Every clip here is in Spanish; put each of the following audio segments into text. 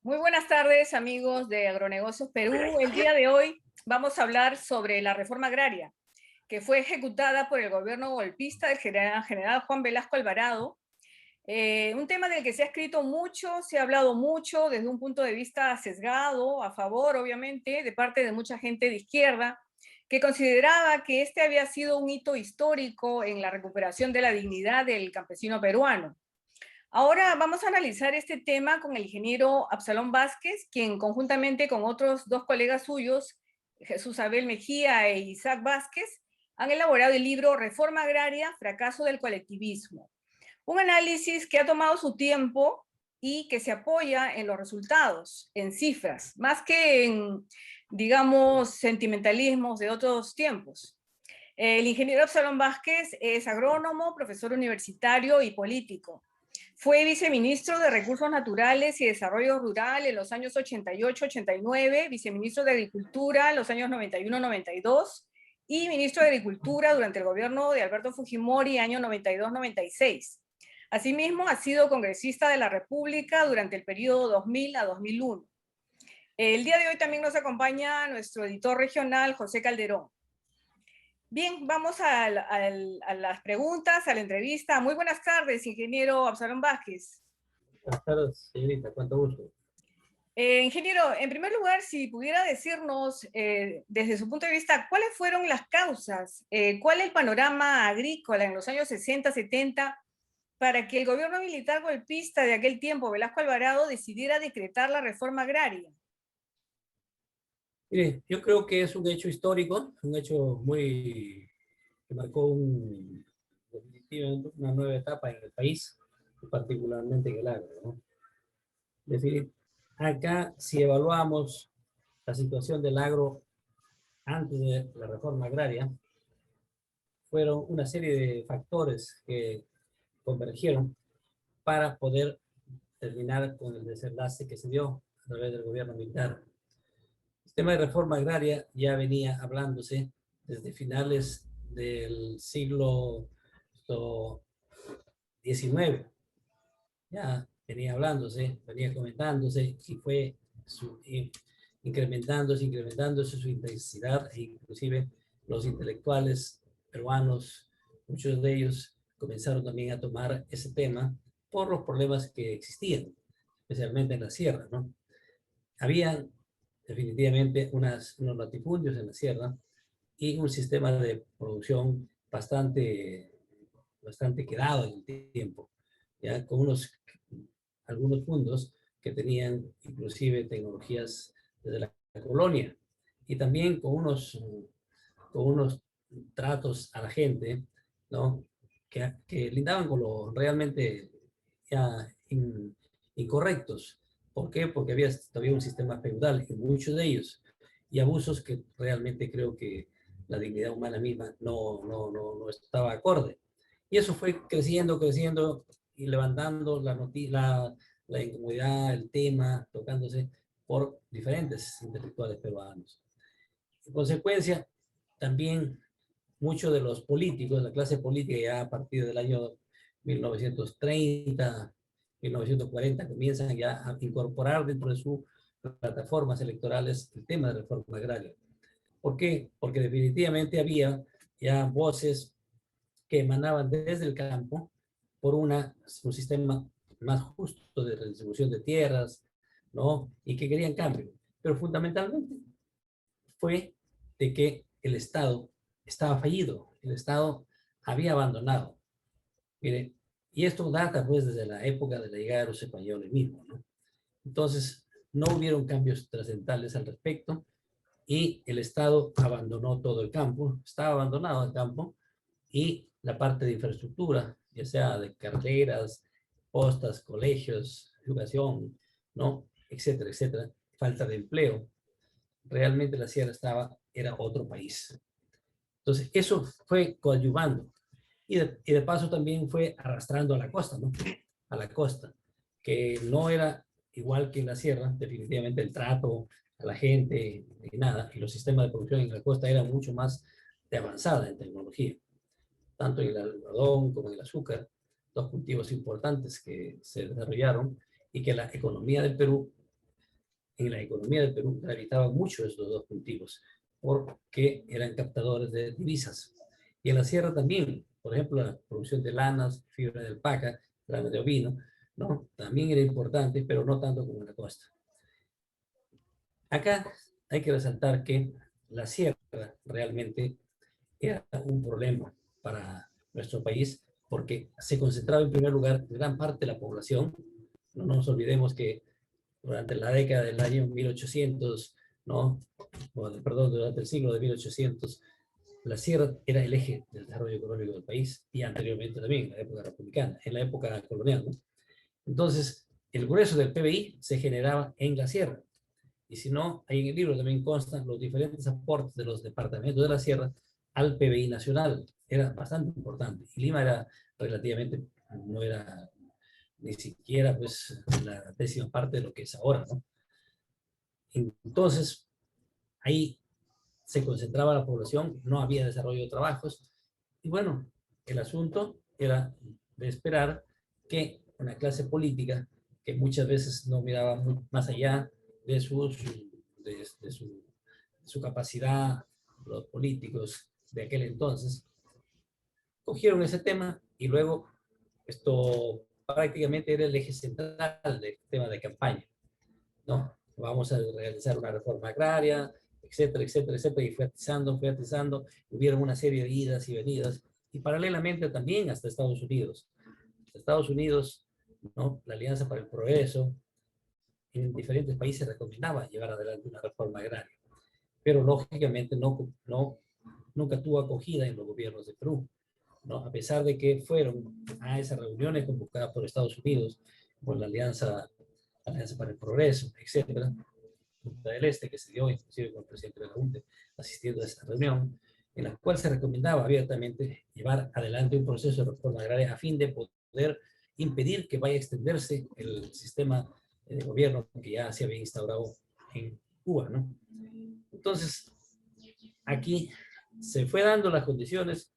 Muy buenas tardes, amigos de Agronegocios Perú. El día de hoy vamos a hablar sobre la reforma agraria, que fue ejecutada por el gobierno golpista del general Juan Velasco Alvarado. Un tema del que se ha escrito mucho, se ha hablado mucho desde un punto de vista sesgado, a favor, obviamente, de parte de mucha gente de izquierda, que consideraba que este había sido un hito histórico en la recuperación de la dignidad del campesino peruano. Ahora vamos a analizar este tema con el ingeniero Absalón Vázquez, quien conjuntamente con otros dos colegas suyos, Jesús Abel Mejía e Isaac Vázquez, han elaborado el libro Reforma Agraria, Fracaso del Colectivismo. Un análisis que ha tomado su tiempo y que se apoya en los resultados, en cifras, más que en, digamos, sentimentalismos de otros tiempos. El ingeniero Absalón Vázquez es agrónomo, profesor universitario y político. Fue viceministro de Recursos Naturales y Desarrollo Rural en los años 88-89, viceministro de Agricultura en los años 91-92 y ministro de Agricultura durante el gobierno de Alberto Fujimori, año 92-96. Asimismo, ha sido congresista de la República durante el periodo 2000 a 2001. El día de hoy también nos acompaña nuestro editor regional, José Calderón. Bien, vamos a las preguntas, a la entrevista. Muy buenas tardes, ingeniero Absalón Vázquez. Buenas tardes, señorita, cuánto gusto. Ingeniero, en primer lugar, si pudiera decirnos, desde su punto de vista, ¿cuáles fueron las causas? ¿Cuál es el panorama agrícola en los años 60, 70, para que el gobierno militar golpista de aquel tiempo, Velasco Alvarado, decidiera decretar la reforma agraria? Mire, yo creo que es un hecho histórico, un hecho que marcó definitivamente una nueva etapa en el país, y particularmente en el agro, ¿no? Acá, si evaluamos la situación del agro antes de la reforma agraria, fueron una serie de factores que convergieron para poder terminar con el desenlace que se dio a través del gobierno militar. El tema de reforma agraria ya venía hablándose desde finales del siglo XIX. Ya venía hablándose, venía comentándose y fue incrementándose su intensidad e inclusive los intelectuales peruanos, muchos de ellos comenzaron también a tomar ese tema por los problemas que existían, especialmente en la sierra, ¿no? Había definitivamente unos latifundios en la sierra y un sistema de producción bastante quedado en el tiempo, ya con algunos fundos que tenían inclusive tecnologías desde la colonia y también con unos tratos a la gente, ¿no? que lindaban con lo realmente ya incorrectos. ¿Por qué? Porque había todavía un sistema feudal en muchos de ellos y abusos que realmente creo que la dignidad humana misma no estaba acorde. Y eso fue creciendo y levantando la incomodidad, el tema, tocándose por diferentes intelectuales peruanos. En consecuencia, también muchos de los políticos, la clase política ya a partir del año 1930, 1940, comienzan ya a incorporar dentro de sus plataformas electorales el tema de reforma agraria. ¿Por qué? Porque definitivamente había ya voces que emanaban desde el campo por un sistema más justo de redistribución de tierras, ¿no? Y que querían cambio. Pero fundamentalmente fue de que el Estado estaba fallido, el Estado había abandonado. Mire, y esto data pues desde la época de la llegada de los españoles mismos, ¿no? Entonces, no hubieron cambios trascendentales al respecto y el Estado abandonó todo el campo, estaba abandonado el campo y la parte de infraestructura, ya sea de carreteras, postas, colegios, educación, ¿no? Etcétera, etcétera, falta de empleo. Realmente la sierra era otro país. Entonces, eso fue coadyuvando. Y de paso también fue arrastrando a la costa, ¿no? A la costa, que no era igual que en la sierra, definitivamente el trato a la gente y nada, y los sistemas de producción en la costa eran mucho más de avanzada en tecnología, tanto en el algodón como en el azúcar, dos cultivos importantes que se desarrollaron y que la economía del Perú en la economía del Perú gravitaban mucho estos dos cultivos, porque eran captadores de divisas. Y en la sierra también, por ejemplo, la producción de lanas, fibra de alpaca, lana de ovino, ¿no? También era importante, pero no tanto como en la costa. Acá hay que resaltar que la sierra realmente era un problema para nuestro país porque se concentraba en primer lugar gran parte de la población. No nos olvidemos que durante la década del año 1800, ¿no? Bueno, perdón, durante el siglo de 1800, la sierra era el eje del desarrollo económico del país y anteriormente también en la época republicana, en la época colonial, ¿no? Entonces, el grueso del PBI se generaba en la sierra. Y si no, ahí en el libro también constan los diferentes aportes de los departamentos de la sierra al PBI nacional. Era bastante importante. Y Lima era relativamente, no era ni siquiera pues la décima parte de lo que es ahora, ¿no? Entonces, ahí se concentraba la población, no había desarrollo de trabajos. Y bueno, el asunto era de esperar que una clase política que muchas veces no miraba más allá de su capacidad, los políticos de aquel entonces, cogieron ese tema y luego esto prácticamente era el eje central del tema de campaña, ¿no? Vamos a realizar una reforma agraria, etcétera, etcétera, etcétera, y fue atizando, hubieron una serie de idas y venidas, y paralelamente también hasta Estados Unidos. Estados Unidos, ¿no? La Alianza para el Progreso, en diferentes países recomendaba llevar adelante una reforma agraria, pero lógicamente nunca tuvo acogida en los gobiernos de Perú, ¿no? A pesar de que fueron a esas reuniones convocadas por Estados Unidos, por la Alianza para el Progreso, etcétera, Punta del Este, que se dio inclusive con el presidente de la UNTE asistiendo a esta reunión, en la cual se recomendaba abiertamente llevar adelante un proceso de reforma agraria a fin de poder impedir que vaya a extenderse el sistema de gobierno que ya se había instaurado en Cuba, ¿no? Entonces, aquí se fue dando las condiciones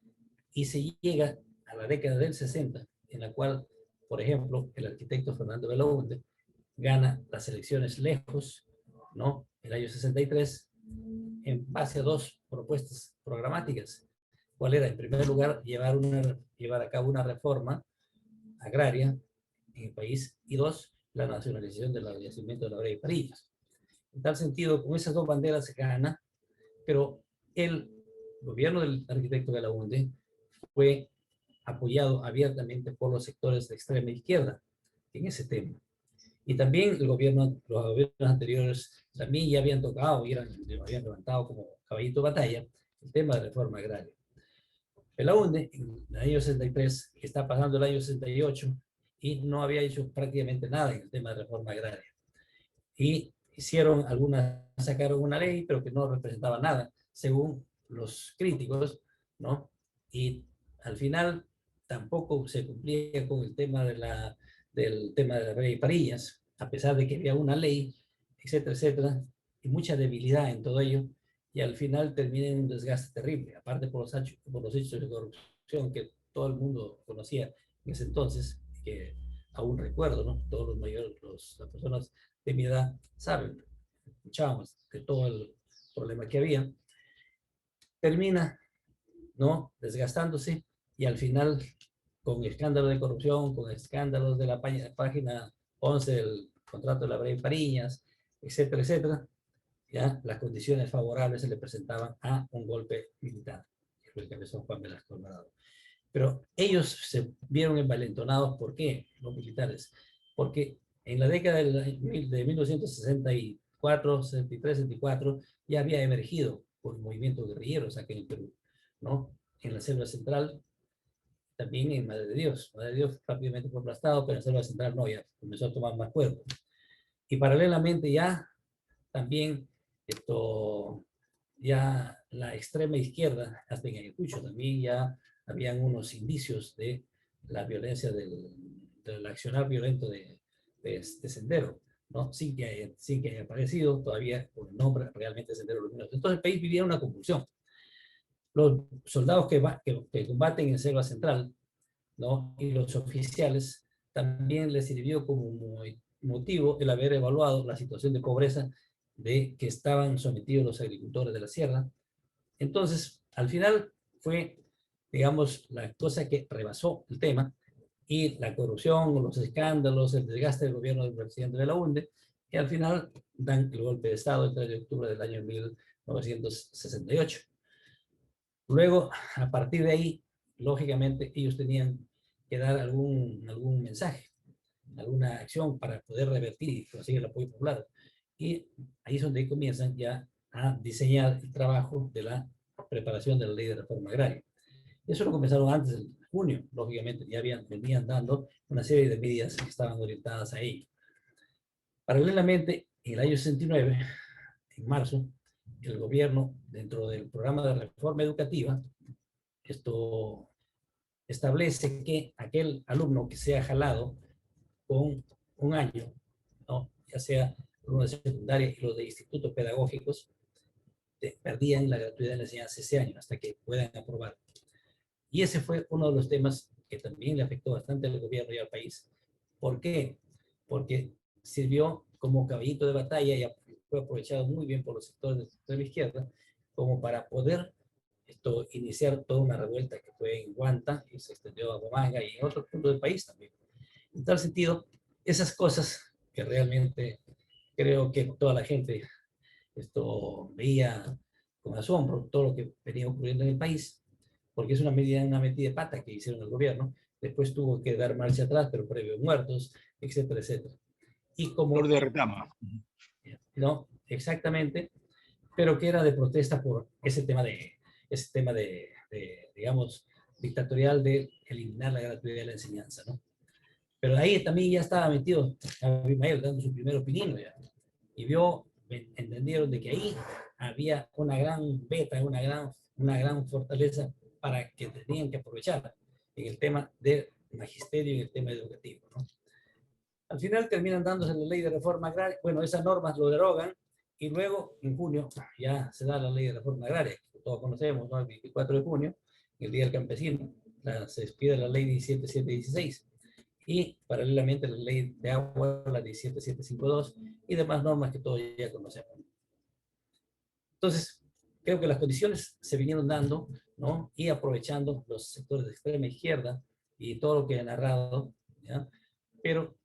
y se llega a la década del 60, en la cual, por ejemplo, el arquitecto Fernando Belaúnde gana las elecciones lejos, ¿no? El año 63, en base a dos propuestas programáticas. ¿Cuál era? En primer lugar, llevar a cabo una reforma agraria en el país, y dos, la nacionalización del yacimiento de la Brea y Parillas. En tal sentido, con esas dos banderas se gana, pero el gobierno del arquitecto Belaúnde fue apoyado abiertamente por los sectores de extrema izquierda en ese tema. Y también los gobiernos anteriores también ya habían tocado y habían levantado como caballito de batalla el tema de reforma agraria. Belaúnde, en el año 63, está pasando el año 68 y no había hecho prácticamente nada en el tema de reforma agraria. Y sacaron una ley, pero que no representaba nada, según los críticos, ¿no? Y al final tampoco se cumplía con el tema del tema de la Brea y Parillas, a pesar de que había una ley, etcétera, etcétera, y mucha debilidad en todo ello, y al final termina en un desgaste terrible, aparte por los hechos de corrupción que todo el mundo conocía en ese entonces, que aún recuerdo, ¿no? Todos los mayores, las personas de mi edad saben, escuchábamos de todo el problema que había, termina, ¿no? Desgastándose, y al final, con escándalos de corrupción, con escándalos de la página 11 del contrato de la Brea y Pariñas, etcétera, etcétera, ya las condiciones favorables se le presentaban a un golpe militar, que fue el que empezó Juan Velasco Alvarado. Pero ellos se vieron envalentonados. ¿Por qué? Los militares. Porque en la década de 1964, 63, 64, ya había emergido por movimientos guerrilleros aquí en el Perú, ¿no? En la selva central, también en Madre de Dios. Madre de Dios rápidamente fue aplastado, pero en la selva central no, ya comenzó a tomar más cuerpo. Y paralelamente ya también ya la extrema izquierda, hasta en Ayacucho también ya habían unos indicios de la violencia, del accionar violento de este Sendero, ¿no? Sin que haya aparecido todavía con el nombre realmente Sendero Luminoso. Entonces el país vivía una convulsión. Los soldados que combaten en Selva Central, ¿no? Y los oficiales también les sirvió como motivo el haber evaluado la situación de pobreza de que estaban sometidos los agricultores de la sierra. Entonces, al final fue, digamos, la cosa que rebasó el tema, y la corrupción, los escándalos, el desgaste del gobierno del presidente de la UNDE, que al final dan el golpe de Estado el 3 de octubre del año 1968. Luego, a partir de ahí, lógicamente, ellos tenían que dar algún mensaje, alguna acción para poder revertir y conseguir el apoyo popular. Y ahí es donde comienzan ya a diseñar el trabajo de la preparación de la ley de reforma agraria. Eso lo comenzaron antes de junio, lógicamente, ya venían dando una serie de medidas que estaban orientadas a ello. Paralelamente, en el año 69, en marzo, el gobierno, dentro del programa de reforma educativa, esto establece que aquel alumno que sea jalado con un año, ¿no?, ya sea uno de secundaria y los de institutos pedagógicos, perdían la gratuidad de la enseñanza ese año hasta que puedan aprobar. Y ese fue uno de los temas que también le afectó bastante al gobierno y al país. ¿Por qué? Porque sirvió como caballito de batalla y fue aprovechado muy bien por los sectores de la izquierda como para poder iniciar toda una revuelta que fue en Huanta y se extendió a Huamanga y en otros puntos del país también. En tal sentido, esas cosas que realmente creo que toda la gente veía con asombro, todo lo que venía ocurriendo en el país, porque es una metida de pata que hicieron el gobierno, después tuvo que dar marcha atrás, pero previo muertos, etcétera, etcétera. Y como... Flor de retama. No, exactamente, pero que era de protesta por ese tema digamos, dictatorial de eliminar la gratuidad de la enseñanza, ¿no? Pero ahí también ya estaba metido Abimael dando su primer opinión ya, y entendieron de que ahí había una gran beta, una gran fortaleza para que tenían que aprovechar en el tema del magisterio y en el tema educativo, ¿no? Al final terminan dándose la ley de reforma agraria, bueno, esas normas lo derogan, y luego en junio ya se da la ley de reforma agraria, que todos conocemos, ¿no? El 24 de junio, el Día del Campesino, se despide la ley 17716, y paralelamente la ley de agua, la 17752, y demás normas que todos ya conocemos. Entonces, creo que las condiciones se vinieron dando, ¿no?, y aprovechando los sectores de extrema izquierda y todo lo que he narrado, ¿ya? Pero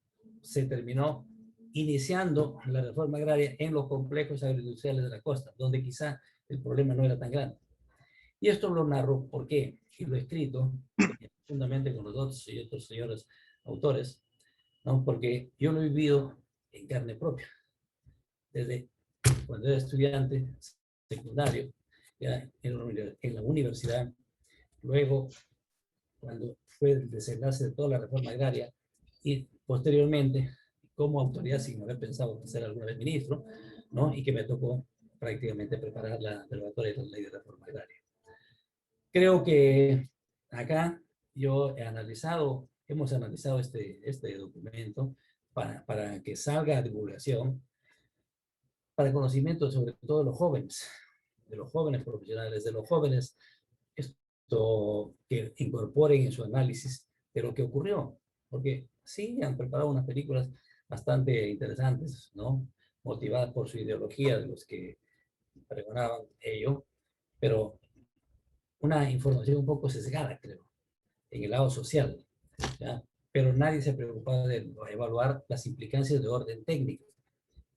se terminó iniciando la reforma agraria en los complejos agroindustriales de la costa, donde quizá el problema no era tan grande. Y esto lo narro, ¿por qué? Y lo he escrito, profundamente con los dos y otros señores autores, ¿no? Porque yo lo he vivido en carne propia, desde cuando era estudiante secundario, ya en la universidad, luego cuando fue el desenlace de toda la reforma agraria, y posteriormente como autoridad, sin haber pensado ser alguna vez ministro, ¿no?, y que me tocó prácticamente preparar la derogatoria de la ley de reforma agraria. Creo que acá hemos analizado este documento para que salga a divulgación, para conocimiento sobre todo de los jóvenes profesionales, de los jóvenes que incorporen en su análisis de lo que ocurrió, porque sí han preparado unas películas bastante interesantes, ¿no?, motivadas por su ideología de los que pregonaban ello, pero una información un poco sesgada, creo, en el lado social, ¿ya? Pero nadie se preocupaba de evaluar las implicancias de orden técnico,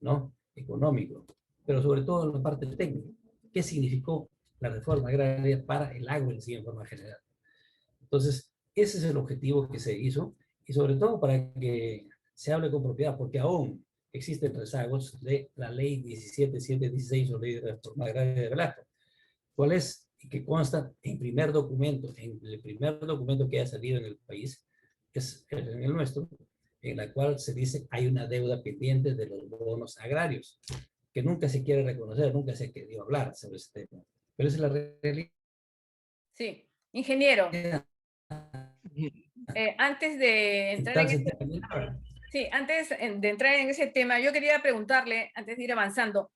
¿no?, económico, pero sobre todo en la parte técnica. ¿Qué significó la reforma agraria para el agro en sí en forma general? Entonces, ese es el objetivo que se hizo, y sobre todo para que se hable con propiedad, porque aún existen rezagos de la ley 17716 o ley de reforma agraria de Velasco. ¿Cuál es? Que consta en el primer documento que ha salido en el país, es en el nuestro, en la cual se dice hay una deuda pendiente de los bonos agrarios, que nunca se quiere reconocer, nunca se ha querido hablar sobre ese tema. Pero esa es la realidad. Sí, ingeniero. Antes de entrar en ese, sí, antes de entrar en ese tema, yo quería preguntarle, antes de ir avanzando,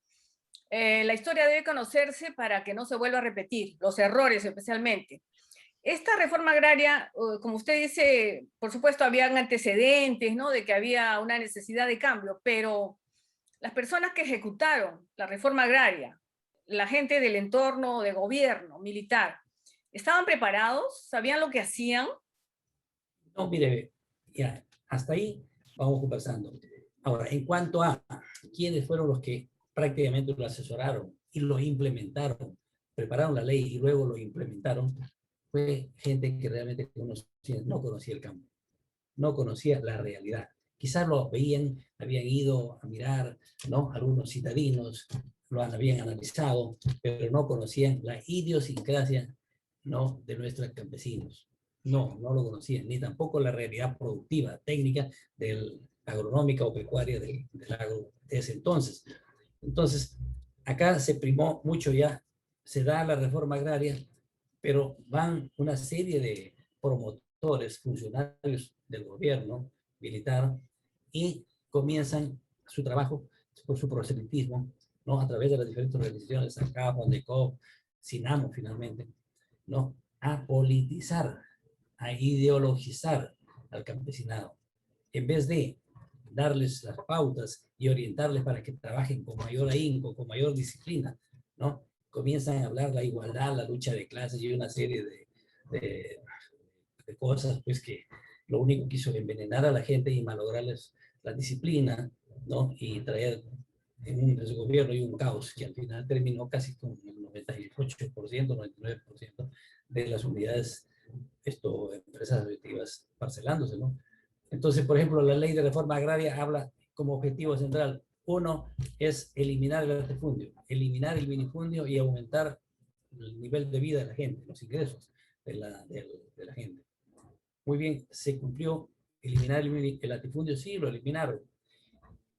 la historia debe conocerse para que no se vuelva a repetir, los errores especialmente. Esta reforma agraria, como usted dice, por supuesto habían antecedentes, ¿no? De que había una necesidad de cambio, pero las personas que ejecutaron la reforma agraria, la gente del entorno de gobierno militar, ¿estaban preparados? ¿Sabían lo que hacían? No, mire, ya, hasta ahí vamos conversando. Ahora, en cuanto a quiénes fueron los que prácticamente lo asesoraron y lo implementaron, prepararon la ley y luego lo implementaron, fue gente que realmente no conocía el campo, no conocía la realidad. Quizás lo veían, habían ido a mirar, ¿no? Algunos citadinos lo habían analizado, pero no conocían la idiosincrasia, ¿no? De nuestros campesinos. No, no lo conocían, ni tampoco la realidad productiva, técnica, del agronómica o pecuaria del agro de ese entonces. Entonces, acá se primó mucho ya, se da la reforma agraria, pero van una serie de promotores, funcionarios del gobierno militar y comienzan su trabajo por su proselitismo, ¿no? A través de las diferentes organizaciones, acá, Fondecop, Sinamo finalmente, ¿no? A politizar, a ideologizar al campesinado. En vez de darles las pautas y orientarles para que trabajen con mayor ahínco, con mayor disciplina, ¿no? Comienzan a hablar la igualdad, la lucha de clases y una serie de, de cosas, pues que lo único que hizo es envenenar a la gente y malograrles la disciplina, ¿no? Y traer en un desgobierno y un caos que al final terminó casi con el 98%, 99% de las unidades, empresas productivas parcelándose, ¿no? Entonces, por ejemplo, la ley de reforma agraria habla como objetivo central. Uno es eliminar el latifundio, eliminar el minifundio y aumentar el nivel de vida de la gente, los ingresos de la gente. Muy bien, se cumplió eliminar el latifundio, sí, lo eliminaron,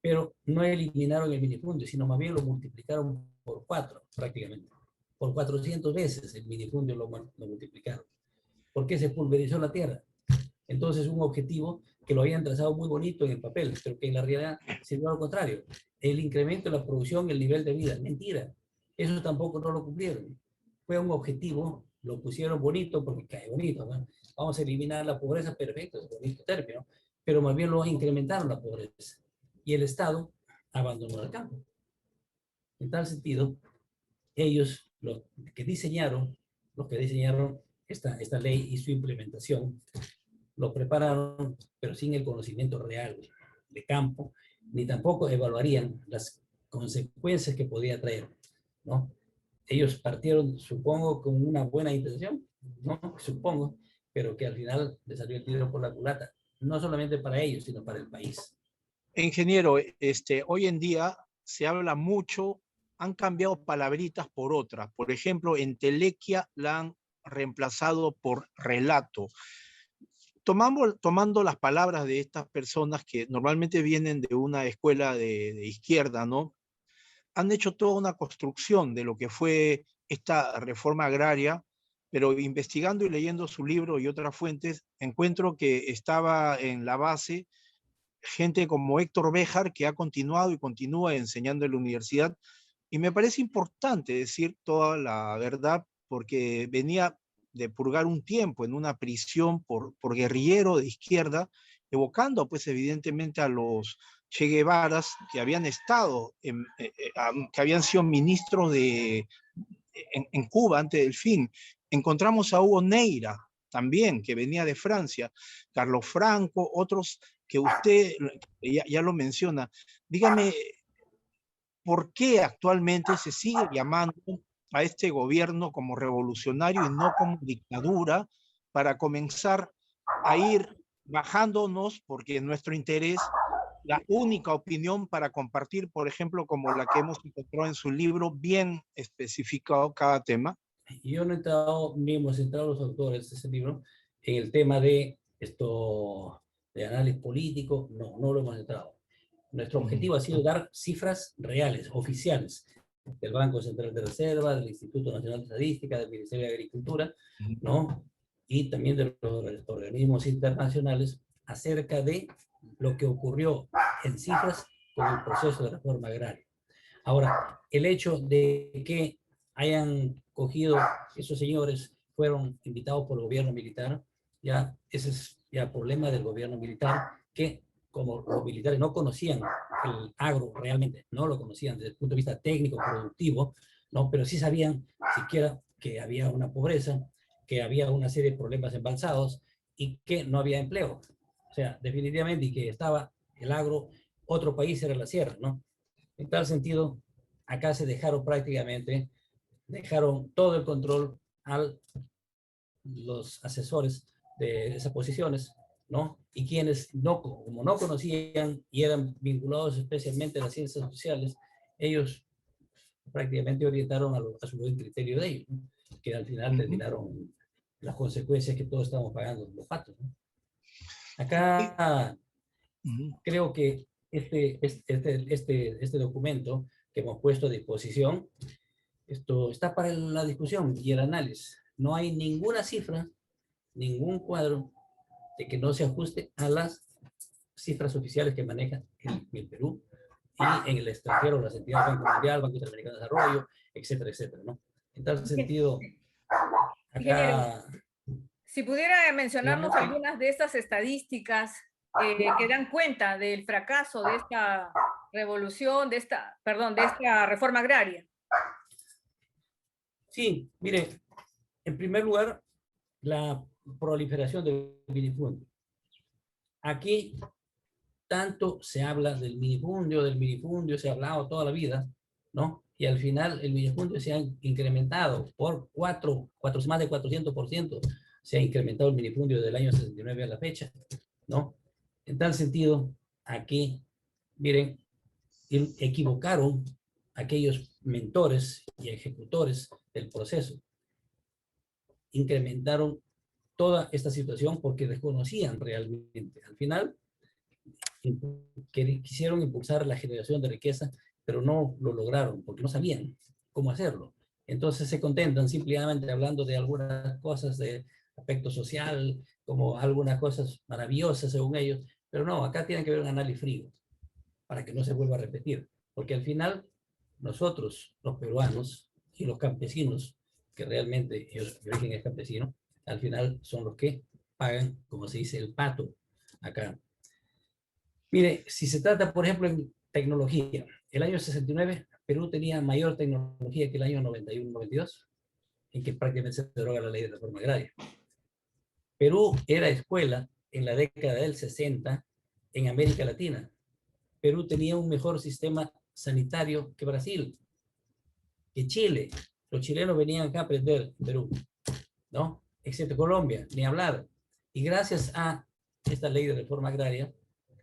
pero no eliminaron el minifundio, sino más bien lo multiplicaron por 4 prácticamente. Por 400 veces el minifundio lo multiplicaron. ¿Por qué se pulverizó la tierra? Entonces, un objetivo que lo habían trazado muy bonito en el papel, pero que en la realidad sirvió al contrario. El incremento de la producción, el nivel de vida. Mentira. Eso tampoco no lo cumplieron. Fue un objetivo, lo pusieron bonito porque cae bonito, ¿no? Vamos a eliminar la pobreza, perfecto, es bonito término, pero más bien lo incrementaron la pobreza. Y el Estado abandonó el campo. En tal sentido, ellos, los que diseñaron esta ley y su implementación, lo prepararon, pero sin el conocimiento real de campo, ni tampoco evaluarían las consecuencias que podía traer, ¿no? Ellos partieron, supongo, con una buena intención, ¿no? Supongo, pero que al final les salió el tiro por la culata, no solamente para ellos, sino para el país. Ingeniero, hoy en día se habla mucho, han cambiado palabritas por otras. Por ejemplo, entelequia la han reemplazado por relato. Tomando las palabras de estas personas que normalmente vienen de una escuela de izquierda, ¿no? Han hecho toda una construcción de lo que fue esta reforma agraria, pero investigando y leyendo su libro y otras fuentes, encuentro que estaba en la base gente como Héctor Béjar, que ha continuado y continúa enseñando en la universidad, y me parece importante decir toda la verdad, porque venía de purgar un tiempo en una prisión por guerrillero de izquierda, evocando pues evidentemente a los Che Guevaras que habían estado, que habían sido ministros en Cuba antes del fin. Encontramos a Hugo Neira también, que venía de Francia, Carlos Franco, otros que usted ya lo menciona. Dígame, ¿por qué actualmente se sigue llamando a este gobierno como revolucionario y no como dictadura para comenzar a ir bajándonos, porque es nuestro interés, la única opinión para compartir, por ejemplo, como la que hemos encontrado en su libro, bien especificado cada tema? Yo no he entrado, ni hemos entrado los autores de ese libro, en el tema de de análisis político, no, no lo hemos entrado. Nuestro objetivo ha sido dar cifras reales, oficiales, del Banco Central de Reserva, del Instituto Nacional de Estadística, del Ministerio de Agricultura, ¿no? Y también de los organismos internacionales acerca de lo que ocurrió en cifras con el proceso de reforma agraria. Ahora, el hecho de que hayan cogido esos señores fueron invitados por el gobierno militar. Ya ese es ya problema del gobierno militar, que como los militares no conocían el agro realmente, no lo conocían desde el punto de vista técnico, productivo, ¿no? Pero sí sabían siquiera que había una pobreza, que había una serie de problemas embalsados y que no había empleo. O sea, definitivamente, y que estaba el agro, otro país era la sierra, ¿no? En tal sentido, acá se dejaron prácticamente, dejaron todo el control a los asesores de esas posiciones, ¿no? Y quienes, no, como no conocían y eran vinculados especialmente a las ciencias sociales, ellos prácticamente orientaron a su buen criterio de ellos, ¿no? Que al final terminaron las consecuencias que todos estamos pagando los patos, ¿no? Acá creo que este documento que hemos puesto a disposición, esto está para la discusión y el análisis. No hay ninguna cifra, ningún cuadro de que no se ajuste a las cifras oficiales que maneja el Perú y en el extranjero las entidades Banco Mundial, Banco Interamericano de Desarrollo, etcétera, etcétera, ¿no? En tal sentido, Ingeniero, acá... si pudiera mencionarnos digamos, algunas de estas estadísticas que dan cuenta del fracaso de esta revolución, perdón, de esta reforma agraria. sí, mire, en primer lugar, la proliferación del minifundio. Aquí tanto se habla del minifundio, se ha hablado toda la vida, ¿no? Y al final el minifundio se ha incrementado por más de 400%, se ha incrementado el minifundio desde el año 69 a la fecha, ¿no? En tal sentido, aquí, miren, equivocaron aquellos mentores y ejecutores del proceso. Incrementaron toda esta situación porque desconocían realmente. Al final, quisieron impulsar la generación de riqueza, pero no lo lograron porque no sabían cómo hacerlo. Entonces se contentan simplemente hablando de algunas cosas de aspecto social, como algunas cosas maravillosas según ellos, pero no, acá tiene que haber un análisis frío para que no se vuelva a repetir, porque al final nosotros, los peruanos y los campesinos, que realmente ellos, de origen es campesino, al final son los que pagan, como se dice, el pato acá. Mire, si se trata, por ejemplo, en tecnología, el año 69, Perú tenía mayor tecnología que el año 91-92, en que prácticamente se deroga la ley de reforma agraria. Perú era escuela en la década del 60 en América Latina. Perú tenía un mejor sistema sanitario que Brasil, que Chile. Los chilenos venían acá a aprender en Perú, ¿no? Excepto Colombia, ni hablar. Y gracias a esta ley de reforma agraria,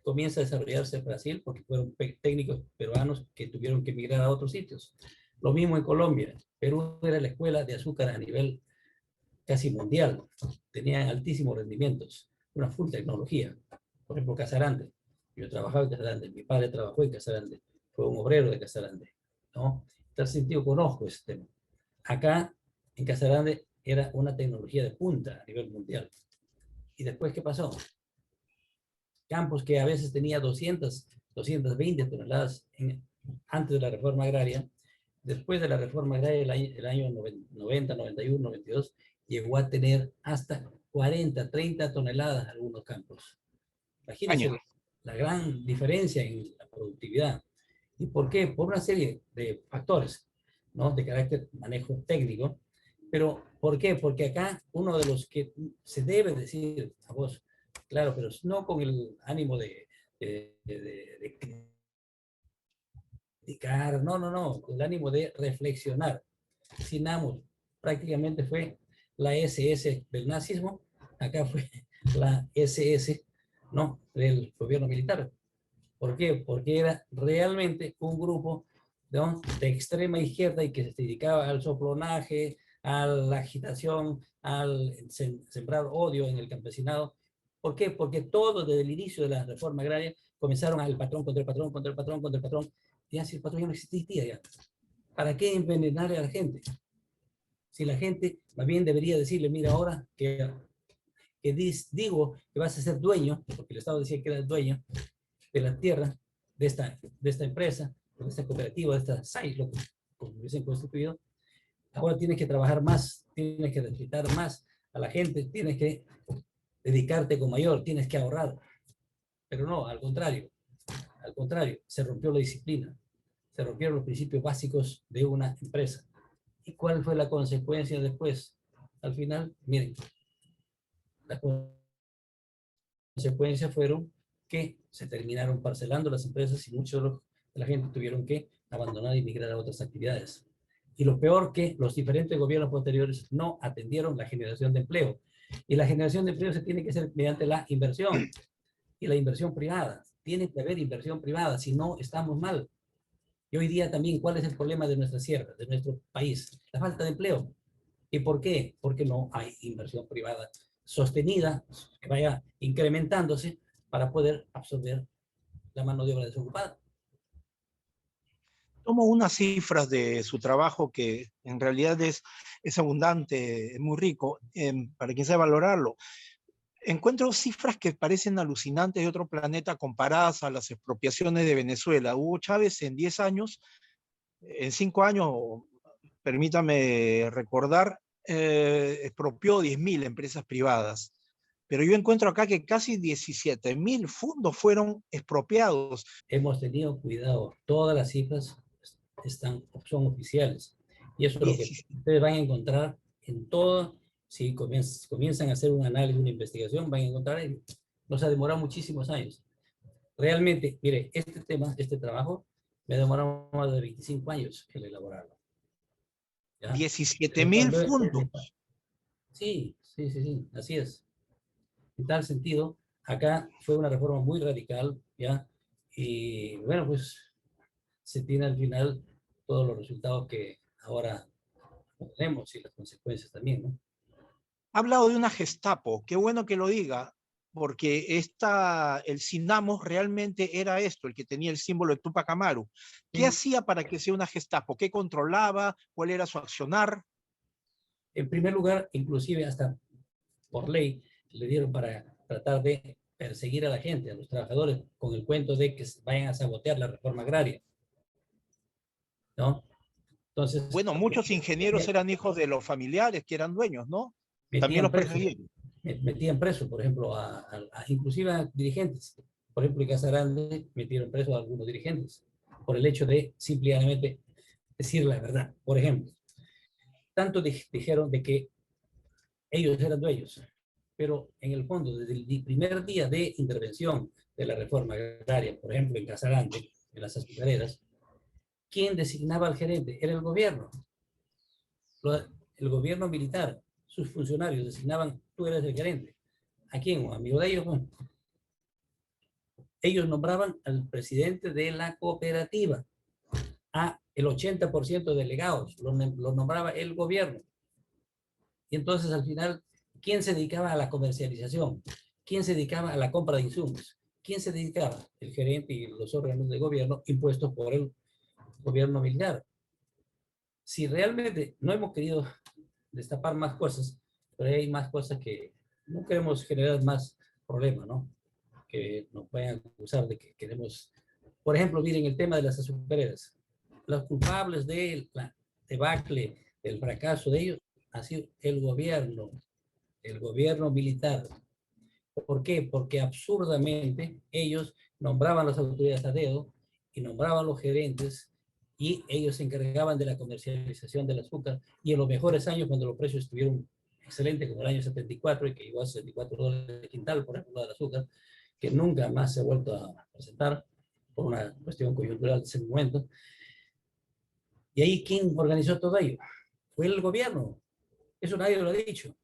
comienza a desarrollarse Brasil porque fueron técnicos peruanos que tuvieron que emigrar a otros sitios. Lo mismo en Colombia. Perú era la escuela de azúcar a nivel casi mundial. Tenían altísimos rendimientos, una full tecnología. Por ejemplo, Casarande. Yo trabajaba en Casarande, mi padre trabajó en Casarande, fue un obrero de Casarande, ¿no? En tal sentido conozco ese tema. Acá, en Casarande, era una tecnología de punta a nivel mundial. ¿Y después qué pasó? Campos que a veces tenía 220 toneladas antes de la reforma agraria, después de la reforma agraria, el año 90, 91, 92, llegó a tener hasta 40, 30 toneladas algunos campos. Imagínense la gran diferencia en la productividad. ¿Y por qué? Por una serie de factores, ¿no? De carácter manejo técnico. Pero, ¿por qué? Porque acá uno de los que se debe decir a vos, claro, pero no con el ánimo de criticar, no, con el ánimo de reflexionar. Sinamos prácticamente fue la SS del nazismo, acá fue la SS, ¿no? Del gobierno militar. ¿Por qué? Porque era realmente un grupo, ¿no?, de extrema izquierda y que se dedicaba al soplonaje, a la agitación, al sembrar odio en el campesinado. ¿Por qué? Porque todo desde el inicio de la reforma agraria comenzaron al patrón contra el patrón, contra el patrón, contra el patrón. Ya si el patrón ya no existía ya. ¿Para qué envenenar a la gente? Si la gente más bien debería decirle, mira, ahora que digo que vas a ser dueño, porque el Estado decía que era el dueño de la tierra, de esta empresa, de esta cooperativa, de esta SAI, como hubiesen constituido, ahora tienes que trabajar más, tienes que respetar más a la gente, tienes que dedicarte con mayor, tienes que ahorrar. Pero no, al contrario, se rompió la disciplina, se rompieron los principios básicos de una empresa. ¿Y cuál fue la consecuencia después? Al final, miren, las consecuencias fueron que se terminaron parcelando las empresas y muchos de la gente tuvieron que abandonar y migrar a otras actividades. Y lo peor, que los diferentes gobiernos posteriores no atendieron la generación de empleo. Y la generación de empleo se tiene que hacer mediante la inversión. Y la inversión privada. Tiene que haber inversión privada, si no estamos mal. Y hoy día también, ¿cuál es el problema de nuestra sierra, de nuestro país? La falta de empleo. ¿Y por qué? Porque no hay inversión privada sostenida, que vaya incrementándose para poder absorber la mano de obra desocupada. Tomo unas cifras de su trabajo que en realidad es abundante, es muy rico, para quien sabe valorarlo. Encuentro cifras que parecen alucinantes de otro planeta comparadas a las expropiaciones de Venezuela. Hugo Chávez en 10 años, en 5 años, permítame recordar, expropió 10.000 empresas privadas. Pero yo encuentro acá que casi 17.000 fondos fueron expropiados. Hemos tenido cuidado, todas las cifras son oficiales. Y eso es lo que ustedes van a encontrar en todo. Si comienzan a hacer un análisis, una investigación, van a encontrar, nos ha demorado muchísimos años. Realmente, mire, este trabajo me ha demorado más de 25 años el elaborarlo. ¿Ya? 17.000 fondos. Sí, así es. En tal sentido, acá fue una reforma muy radical, ¿ya? Y bueno, pues se tiene al final todos los resultados que ahora tenemos y las consecuencias también, ¿no? Ha hablado de una Gestapo, qué bueno que lo diga, porque el Sinamos realmente era esto, el que tenía el símbolo de Tupac Amaru. ¿Qué hacía para que sea una Gestapo? ¿Qué controlaba? ¿Cuál era su accionar? En primer lugar, inclusive hasta por ley, le dieron para tratar de perseguir a la gente, a los trabajadores, con el cuento de que vayan a sabotear la reforma agraria, ¿no? Entonces, bueno, muchos ingenieros eran hijos de los familiares que eran dueños, ¿no? También los perseguían. Metían preso, por ejemplo, inclusive a dirigentes. Por ejemplo, en Casa Grande metieron preso a algunos dirigentes por el hecho de simplemente decir la verdad. Por ejemplo, tanto dijeron de que ellos eran dueños, pero en el fondo, desde el primer día de intervención de la reforma agraria, por ejemplo, en Casa Grande, en las azucareras, ¿quién designaba al gerente? Era el gobierno. El gobierno militar, sus funcionarios designaban, tú eres el gerente. ¿A quién? ¿Un amigo de ellos? Bueno, ellos nombraban al presidente de la cooperativa, a el 80% de delegados, lo nombraba el gobierno. Y entonces al final, ¿quién se dedicaba a la comercialización? ¿Quién se dedicaba a la compra de insumos? ¿Quién se dedicaba? El gerente y los órganos de gobierno impuestos por el gobierno militar. Si realmente no hemos querido destapar más cosas, pero hay más cosas que no queremos generar más problemas, ¿no? Que nos vayan a acusar de que queremos... Por ejemplo, miren el tema de las azucareras. Los culpables de la debacle, del fracaso de ellos, ha sido el gobierno militar. ¿Por qué? Porque absurdamente ellos nombraban las autoridades a dedo y nombraban los gerentes y ellos se encargaban de la comercialización del azúcar, y en los mejores años, cuando los precios estuvieron excelentes, como el año 74, y que llegó a $74 de quintal, por ejemplo, del azúcar, que nunca más se ha vuelto a presentar por una cuestión coyuntural de ese momento. Y ahí, ¿quién organizó todo ello? Fue el gobierno. Eso nadie lo ha dicho.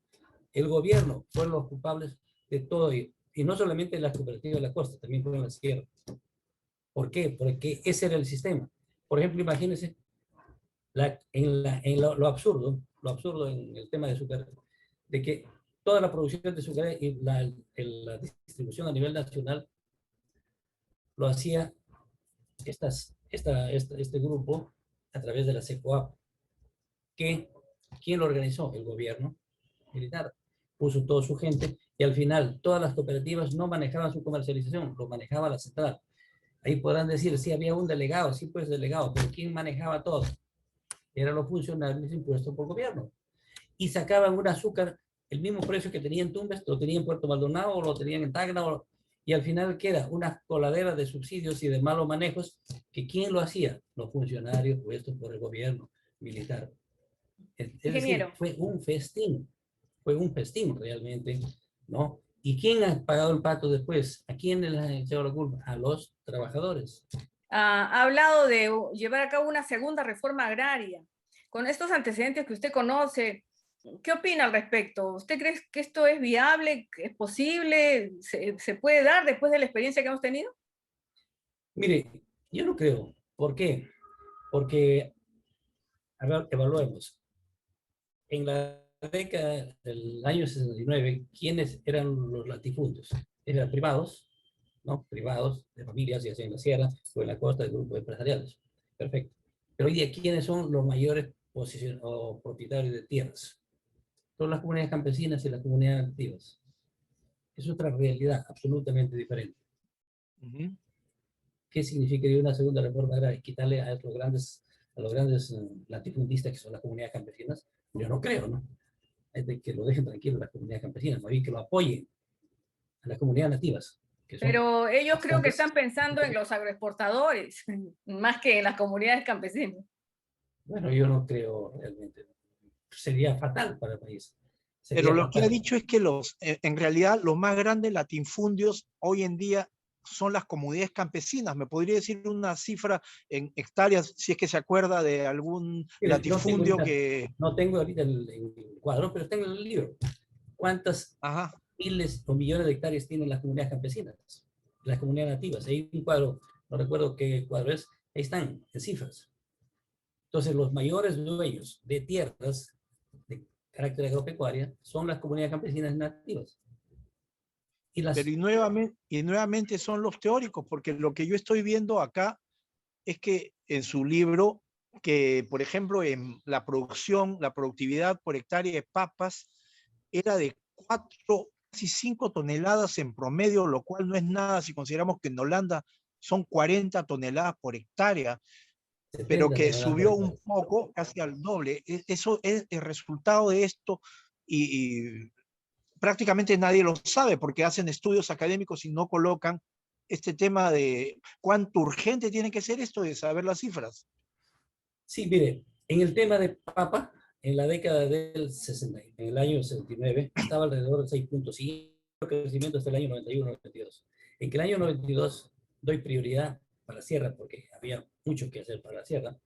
El gobierno fueron los culpables de todo ello. Y no solamente en las cooperativas de la costa, también fue en la sierra. ¿Por qué? Porque ese era el sistema. Por ejemplo, imagínense lo absurdo en el tema de azúcar, de que toda la producción de azúcar y la distribución a nivel nacional lo hacía este grupo a través de la SECOAP. ¿Quién lo organizó? El gobierno militar. Puso toda su gente y al final todas las cooperativas no manejaban su comercialización, lo manejaba la central. Ahí podrán decir, sí, había un delegado, sí, pues delegado, pero ¿quién manejaba todo? eran los funcionarios impuestos por gobierno. Y sacaban un azúcar, el mismo precio que tenía en Tumbes, lo tenían en Puerto Maldonado, o lo tenían en Tacna, y al final queda una coladera de subsidios y de malos manejos, que ¿quién lo hacía? Los funcionarios puestos por el gobierno militar. Es decir, Ingeniero. fue un festín realmente, ¿no? ¿Y quién ha pagado el pato después? ¿A quién les ha echado la culpa? A los trabajadores. Ha hablado de llevar a cabo una segunda reforma agraria. Con estos antecedentes que usted conoce, ¿qué opina al respecto? ¿Usted cree que esto es viable, es posible, se puede dar después de la experiencia que hemos tenido? Mire, yo no creo. ¿Por qué? Porque, a ver, evaluemos. En la década del año 69, ¿quiénes eran los latifundios? Eran privados, ¿no? Privados, de familias, ya sea en la sierra o en la costa, de grupos empresariales. Perfecto. Pero hoy día, ¿quiénes son los mayores o propietarios de tierras? Son las comunidades campesinas y las comunidades nativas. Es otra realidad absolutamente diferente. Ujú. ¿Qué significaría una segunda reforma agraria? ¿Quitarle a los grandes latifundistas que son las comunidades campesinas? Yo no creo, ¿no? Es de que lo dejen tranquilo las comunidades campesinas, más bien que lo apoyen a las comunidades nativas, que son Pero ellos creo que bastantes. están pensando en los agroexportadores, más que en las comunidades campesinas. Bueno, yo no creo realmente. Sería fatal para el país. Pero Sería lo que ha fatal. dicho es que en realidad los más grandes latifundios hoy en día son las comunidades campesinas. ¿Me podría decir una cifra en hectáreas, si es que se acuerda de algún Mire, latifundio que... no tengo ahorita el cuadro, pero tengo el libro. ¿Cuántas Ajá, miles o millones de hectáreas tienen las comunidades campesinas? Las comunidades nativas. Hay un cuadro, no recuerdo qué cuadro es, ahí están, en cifras. Entonces, los mayores dueños de tierras de carácter agropecuaria son las comunidades campesinas nativas. Y pero las, y nuevamente son los teóricos, porque lo que yo estoy viendo acá es que en su libro, que por ejemplo en la producción, la productividad por hectárea de papas era de 4, casi 5 toneladas en promedio, lo cual no es nada si consideramos que en Holanda son 40 toneladas por hectárea, pero 70 que toneladas por subió un hectárea. poco, casi al doble. Eso es el resultado de esto y prácticamente nadie lo sabe porque hacen estudios académicos y no colocan este tema de cuánto urgente tiene que ser esto de saber las cifras. Sí, mire, en el tema de papa, en la década del 60, en el año 69, estaba alrededor de 6.5 crecimiento hasta el año 91-92. En que el año 92 doy prioridad para la sierra, porque había mucho que hacer para la sierra,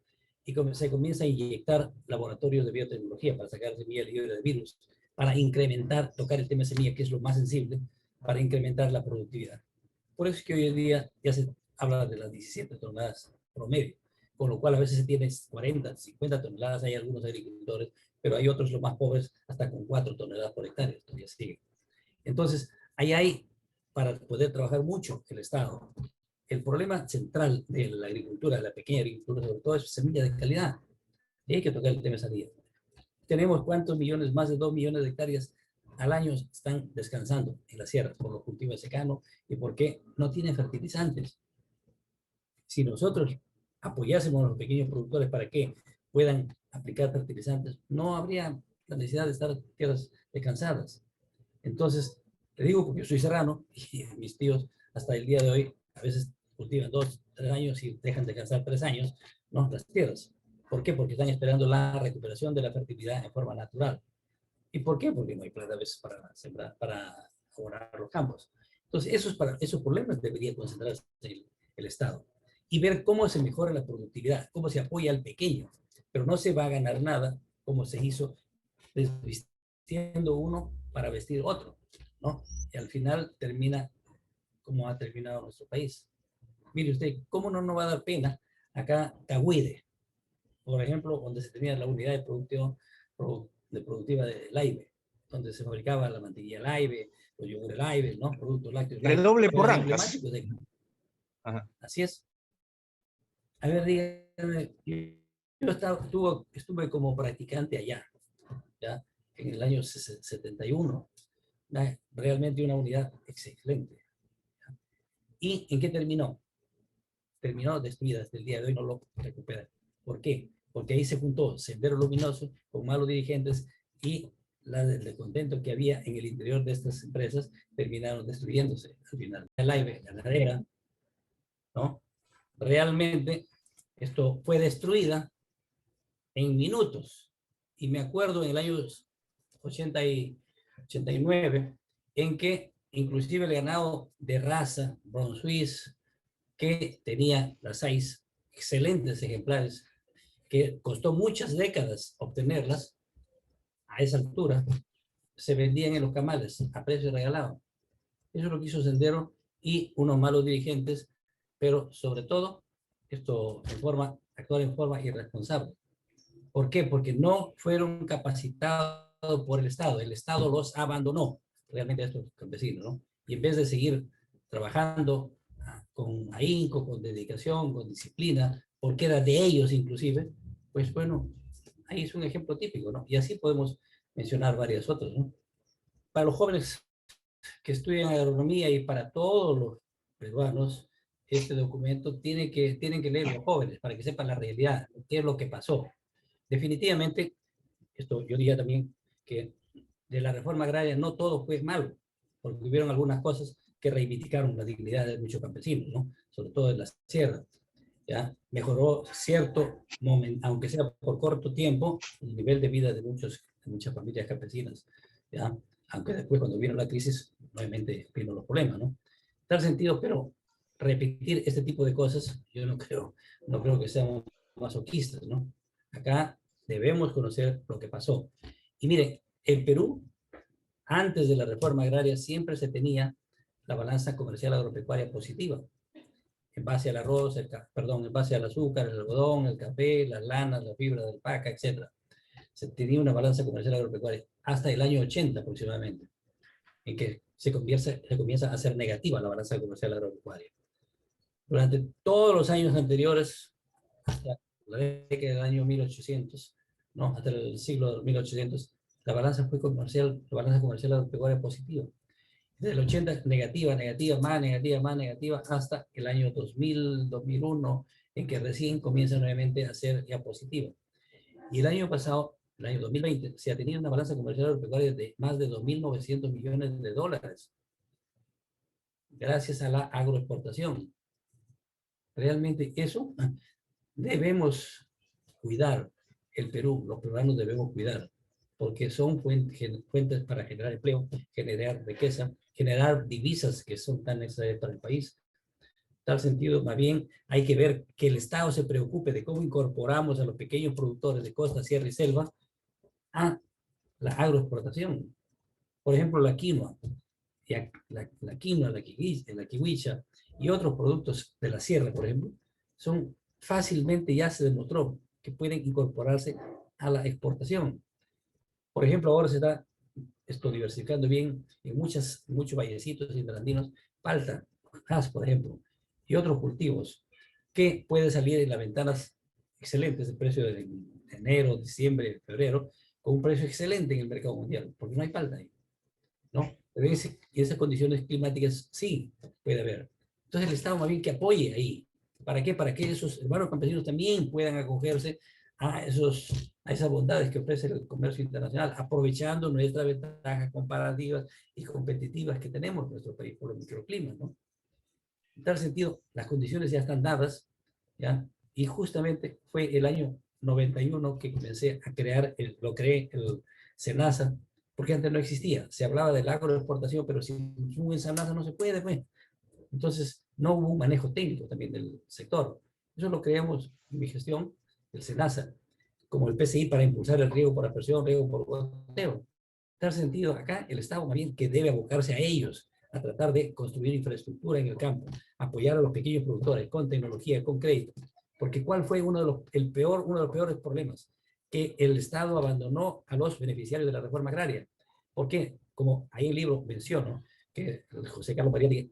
y se comienza a inyectar laboratorios de biotecnología para sacar semillas libres de virus, para incrementar, tocar el tema de semilla, que es lo más sensible, para incrementar la productividad. Por eso es que hoy en día ya se habla de las 17 toneladas promedio, con lo cual a veces se tiene 40, 50 toneladas, hay algunos agricultores, pero hay otros, los más pobres, hasta con 4 toneladas por hectárea, todavía sigue. Entonces, ahí hay, para poder trabajar mucho el Estado. El problema central de la agricultura, de la pequeña agricultura, sobre todo, es semilla de calidad. Y hay que tocar el tema de salida. Tenemos cuántos millones, más de 2 millones de hectáreas al año están descansando en las sierras por los cultivos de secano y porque no tienen fertilizantes. Si nosotros apoyásemos a los pequeños productores para que puedan aplicar fertilizantes, no habría la necesidad de estar tierras descansadas. Entonces, te digo porque yo soy serrano y mis tíos hasta el día de hoy a veces cultivan 2, 3 años y dejan descansar 3 años, ¿no? Las tierras. ¿Por qué? Porque están esperando la recuperación de la fertilidad en forma natural. ¿Y por qué? Porque no hay plata a veces para sembrar, para abonar los campos. Entonces, esos problemas debería concentrarse el Estado y ver cómo se mejora la productividad, cómo se apoya al pequeño, pero no se va a ganar nada como se hizo desvistiendo uno para vestir otro, ¿no? Y al final termina como ha terminado nuestro país. Mire usted, ¿cómo no nos va a dar pena acá Tahuide, por ejemplo, donde se tenía la unidad de producción productiva de Laibe, donde se fabricaba la mantequilla Laibe, los yogures Laibe, ¿no? Productos lácteos Laibe, Redoble por eran rancas. emblemáticos de... Ajá. Así es. A ver, dígame, yo estuve como practicante allá, ¿ya? En el año 71, realmente una unidad excelente. ¿Y en qué terminó? Terminó destruida, hasta el día de hoy no lo recupera. ¿Por qué? porque ahí se juntó Sendero Luminoso con malos dirigentes y el descontento que había en el interior de estas empresas terminaron destruyéndose al final. El aire, ganadera, ¿no? Realmente esto fue destruida en minutos. Y me acuerdo en el año 89, en que inclusive el ganado de raza, Brown Swiss, que tenía las 6 excelentes ejemplares, que costó muchas décadas obtenerlas, a esa altura, se vendían en los camales a precio regalado. Eso es lo que hizo Sendero y unos malos dirigentes, pero sobre todo, actuar en forma irresponsable. ¿Por qué? Porque no fueron capacitados por el Estado los abandonó realmente a estos campesinos, ¿no? Y en vez de seguir trabajando con ahínco, con dedicación, con disciplina, porque era de ellos inclusive, pues bueno, ahí es un ejemplo típico, ¿no? Y así podemos mencionar varias otras, ¿no? Para los jóvenes que estudian agronomía y para todos los peruanos, este documento tienen que leer los jóvenes para que sepan la realidad, qué es lo que pasó. Definitivamente, esto yo diría también que de la reforma agraria no todo fue malo, porque hubieron algunas cosas que reivindicaron la dignidad de muchos campesinos, ¿no? Sobre todo en la sierra. ¿Ya? Mejoró cierto momento, aunque sea por corto tiempo, el nivel de vida de muchas familias campesinas, ¿ya? Aunque después cuando vino la crisis, nuevamente vino los problemas, ¿no? En tal sentido, pero repetir este tipo de cosas, yo no creo que seamos masoquistas, ¿no? Acá debemos conocer lo que pasó. Y mire, en Perú, antes de la reforma agraria, siempre se tenía la balanza comercial agropecuaria positiva, en base al arroz, en base al azúcar, el algodón, el café, las lanas, la fibra de alpaca, etc. Se tenía una balanza comercial agropecuaria hasta el año 80 aproximadamente, en que se comienza a hacer negativa la balanza comercial agropecuaria. Durante todos los años anteriores, hasta la década del año 1800, ¿no? Hasta el siglo 1800, la balanza comercial agropecuaria positiva. Desde el 80, negativa, más negativa, hasta el año 2000, 2001, en que recién comienza nuevamente a ser ya positiva. Y el año pasado, el año 2020, se ha tenido una balanza comercial agropecuaria de más de 2.900 millones de dólares, gracias a la agroexportación. Realmente eso debemos cuidar. El Perú, los peruanos debemos cuidar, porque son fuentes para generar empleo, generar riqueza, generar divisas que son tan necesarias para el país. En tal sentido, más bien hay que ver que el Estado se preocupe de cómo incorporamos a los pequeños productores de costa, sierra y selva a la agroexportación. Por ejemplo, la quinoa, la quinoa, la kiwicha y otros productos de la sierra, por ejemplo, son fácilmente, ya se demostró que pueden incorporarse a la exportación. Por ejemplo, ahora se está diversificando bien en muchos vallecitos intraandinos, palta, haz, por ejemplo, y otros cultivos que pueden salir en las ventanas excelentes de precio de enero, diciembre, febrero, con un precio excelente en el mercado mundial, porque no hay palta ahí, ¿no? Pero y esas condiciones climáticas sí puede haber. Entonces el Estado más bien que apoye ahí. ¿Para qué? Para que esos hermanos campesinos también puedan acogerse a esas bondades que ofrece el comercio internacional, aprovechando nuestras ventajas comparativas y competitivas que tenemos en nuestro país por los microclimas, ¿no? En tal sentido, las condiciones ya están dadas, ¿ya? Y justamente fue el año 91 que comencé a lo creé el SENASA, porque antes no existía. Se hablaba de la agroexportación, pero sin un SENASA no se puede, pues. Entonces, no hubo un manejo técnico también del sector. Eso lo creamos en mi gestión, el SENASA, como el PCI para impulsar el riego por aspersión, riego por goteo. En tal sentido, acá el Estado más bien que debe abocarse a ellos, a tratar de construir infraestructura en el campo, apoyar a los pequeños productores con tecnología, con crédito. Porque ¿cuál fue uno de los peores problemas? Que el Estado abandonó a los beneficiarios de la reforma agraria. ¿Por qué? Como ahí en el libro menciono, que José Carlos Mariatti,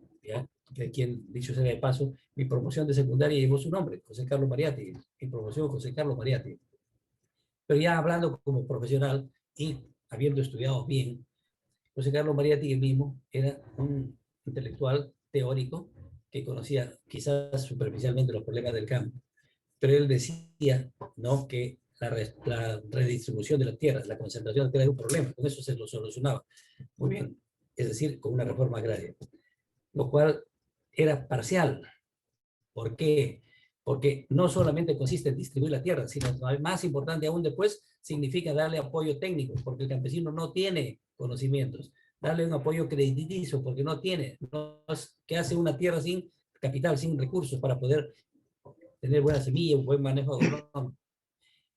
de quien, dicho sea de paso, mi promoción de secundaria llevó su nombre, José Carlos Mariatti, mi promoción José Carlos Mariatti. Pero ya hablando como profesional y habiendo estudiado bien, José Carlos Mariatti mismo era un intelectual teórico que conocía quizás superficialmente los problemas del campo, pero él decía, ¿no?, que la redistribución de la tierra, la concentración de la tierra era un problema, con eso se lo solucionaba. Muy bien, es decir, con una reforma agraria, lo cual era parcial. ¿Por qué? Porque no solamente consiste en distribuir la tierra, sino más importante aún después, significa darle apoyo técnico, porque el campesino no tiene conocimientos. Darle un apoyo crediticio, porque no tiene, no es, que hace una tierra sin capital, sin recursos para poder tener buena semilla, un buen manejo agronómico.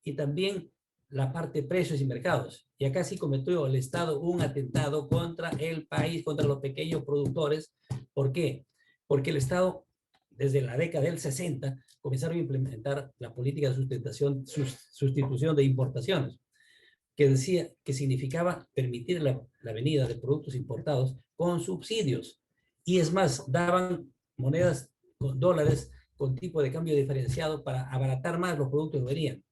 Y también la parte de precios y mercados. Y acá sí cometió el Estado un atentado contra el país, contra los pequeños productores. ¿Por qué? Porque el Estado, desde la década del 60, comenzaron a implementar la política de sustentación, sustitución de importaciones, que decía que significaba permitir la venida de productos importados con subsidios. Y es más, daban monedas con dólares con tipo de cambio diferenciado para abaratar más los productos que venían.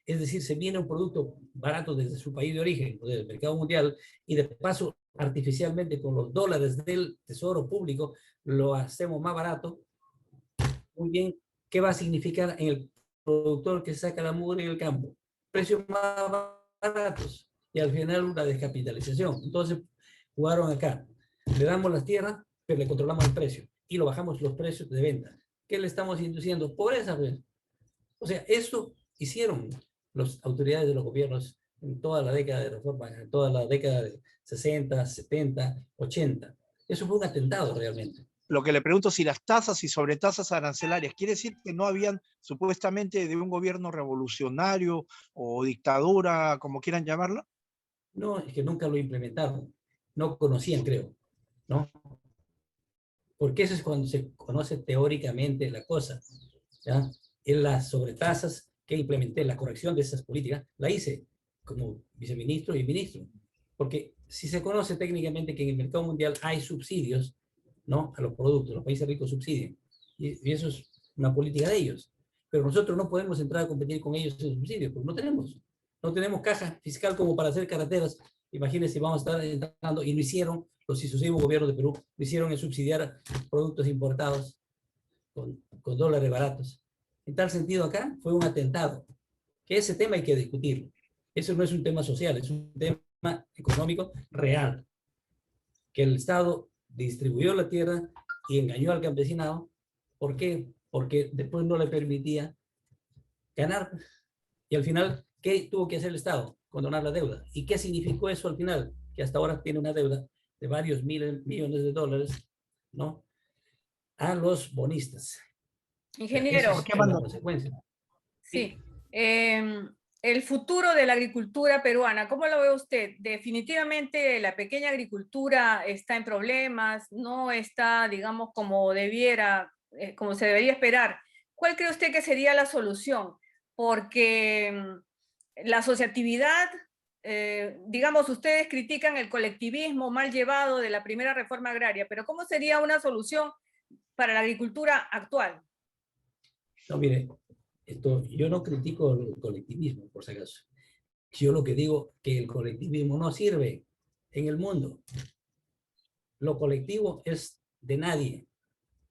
Es decir, se viene un producto barato desde su país de origen o del mercado mundial y de paso artificialmente con los dólares del tesoro público lo hacemos más barato. Muy bien, ¿qué va a significar en el productor que saca la mugre en el campo? Precios más baratos y al final una descapitalización. Entonces jugaron acá. Le damos las tierras, pero le controlamos el precio y lo bajamos los precios de venta. ¿Qué le estamos induciendo? Pobreza, pues. O sea, eso hicieron las autoridades de los gobiernos en toda la década de reforma, en toda la década de 60, 70, 80. Eso fue un atentado realmente. Lo que le pregunto, si las tasas y sobretasas arancelarias, ¿quiere decir que no habían supuestamente de un gobierno revolucionario o dictadura, como quieran llamarla? No, es que nunca lo implementaron. No conocían, creo, ¿no? Porque eso es cuando se conoce teóricamente la cosa, ¿ya? En las sobretasas que implementé, la corrección de esas políticas, la hice como viceministro y ministro. Porque si se conoce técnicamente que en el mercado mundial hay subsidios, ¿no?, a los productos, los países ricos subsidian. Y eso es una política de ellos. Pero nosotros no podemos entrar a competir con ellos en subsidios, porque no tenemos. No tenemos caja fiscal como para hacer carreteras. Imagínense, vamos a estar entrando, y lo hicieron los sucesivos gobiernos de Perú, lo hicieron en subsidiar productos importados con dólares baratos. En tal sentido, acá fue un atentado, que ese tema hay que discutirlo. Eso no es un tema social, es un tema económico real. Que el Estado distribuyó la tierra y engañó al campesinado. ¿Por qué? Porque después no le permitía ganar. Y al final, ¿qué tuvo que hacer el Estado? Condonar la deuda. ¿Y qué significó eso al final? Que hasta ahora tiene una deuda de varios millones de dólares, ¿no?, a los bonistas. Ingeniero. Esa es la consecuencia. Sí. El futuro de la agricultura peruana, ¿cómo lo ve usted? Definitivamente la pequeña agricultura está en problemas, no está, digamos, como debiera, como se debería esperar. ¿Cuál cree usted que sería la solución? Porque la asociatividad, digamos, ustedes critican el colectivismo mal llevado de la primera reforma agraria, pero ¿cómo sería una solución para la agricultura actual? No, mire, yo no critico el colectivismo, por si acaso. Yo lo que digo que el colectivismo no sirve en el mundo. Lo colectivo es de nadie.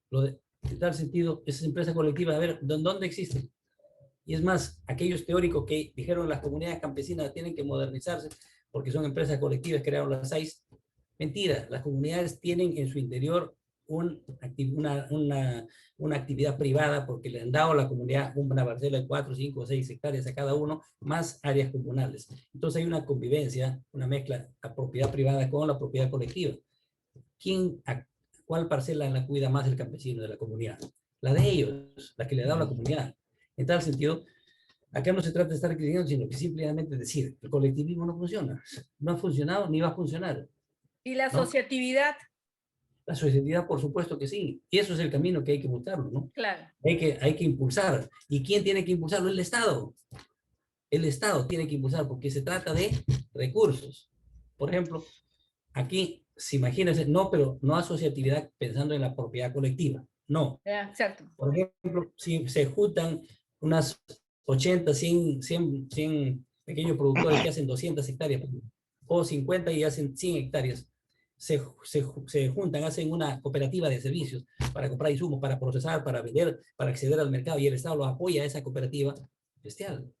En tal sentido, esas empresas colectivas, a ver, ¿dónde existen? Y es más, aquellos teóricos que dijeron las comunidades campesinas tienen que modernizarse porque son empresas colectivas, crearon las 6. Mentira, las comunidades tienen en su interior una actividad privada porque le han dado a la comunidad una parcela de 4, 5 o 6 hectáreas a cada uno, más áreas comunales. Entonces hay una convivencia, una mezcla, la propiedad privada con la propiedad colectiva. ¿Cuál parcela la cuida más el campesino de la comunidad? La de ellos, la que le da a la comunidad. En tal sentido, acá no se trata de estar criticando, sino que simplemente decir, el colectivismo no funciona, no ha funcionado ni va a funcionar. ¿Y la asociatividad? La sociedad, por supuesto que sí, y eso es el camino que hay que buscarlo, ¿no? Claro. Hay que impulsar. ¿Y quién tiene que impulsarlo? El Estado. El Estado tiene que impulsar porque se trata de recursos. Por ejemplo, aquí, si imagínense, no, pero no asociatividad pensando en la propiedad colectiva, no. Exacto. Por ejemplo, si se juntan unas 80, 100 pequeños productores que hacen 200 hectáreas, o 50 y hacen 100 hectáreas, se juntan, hacen una cooperativa de servicios para comprar insumos, para procesar, para vender, para acceder al mercado, y el Estado los apoya a esa cooperativa bestial.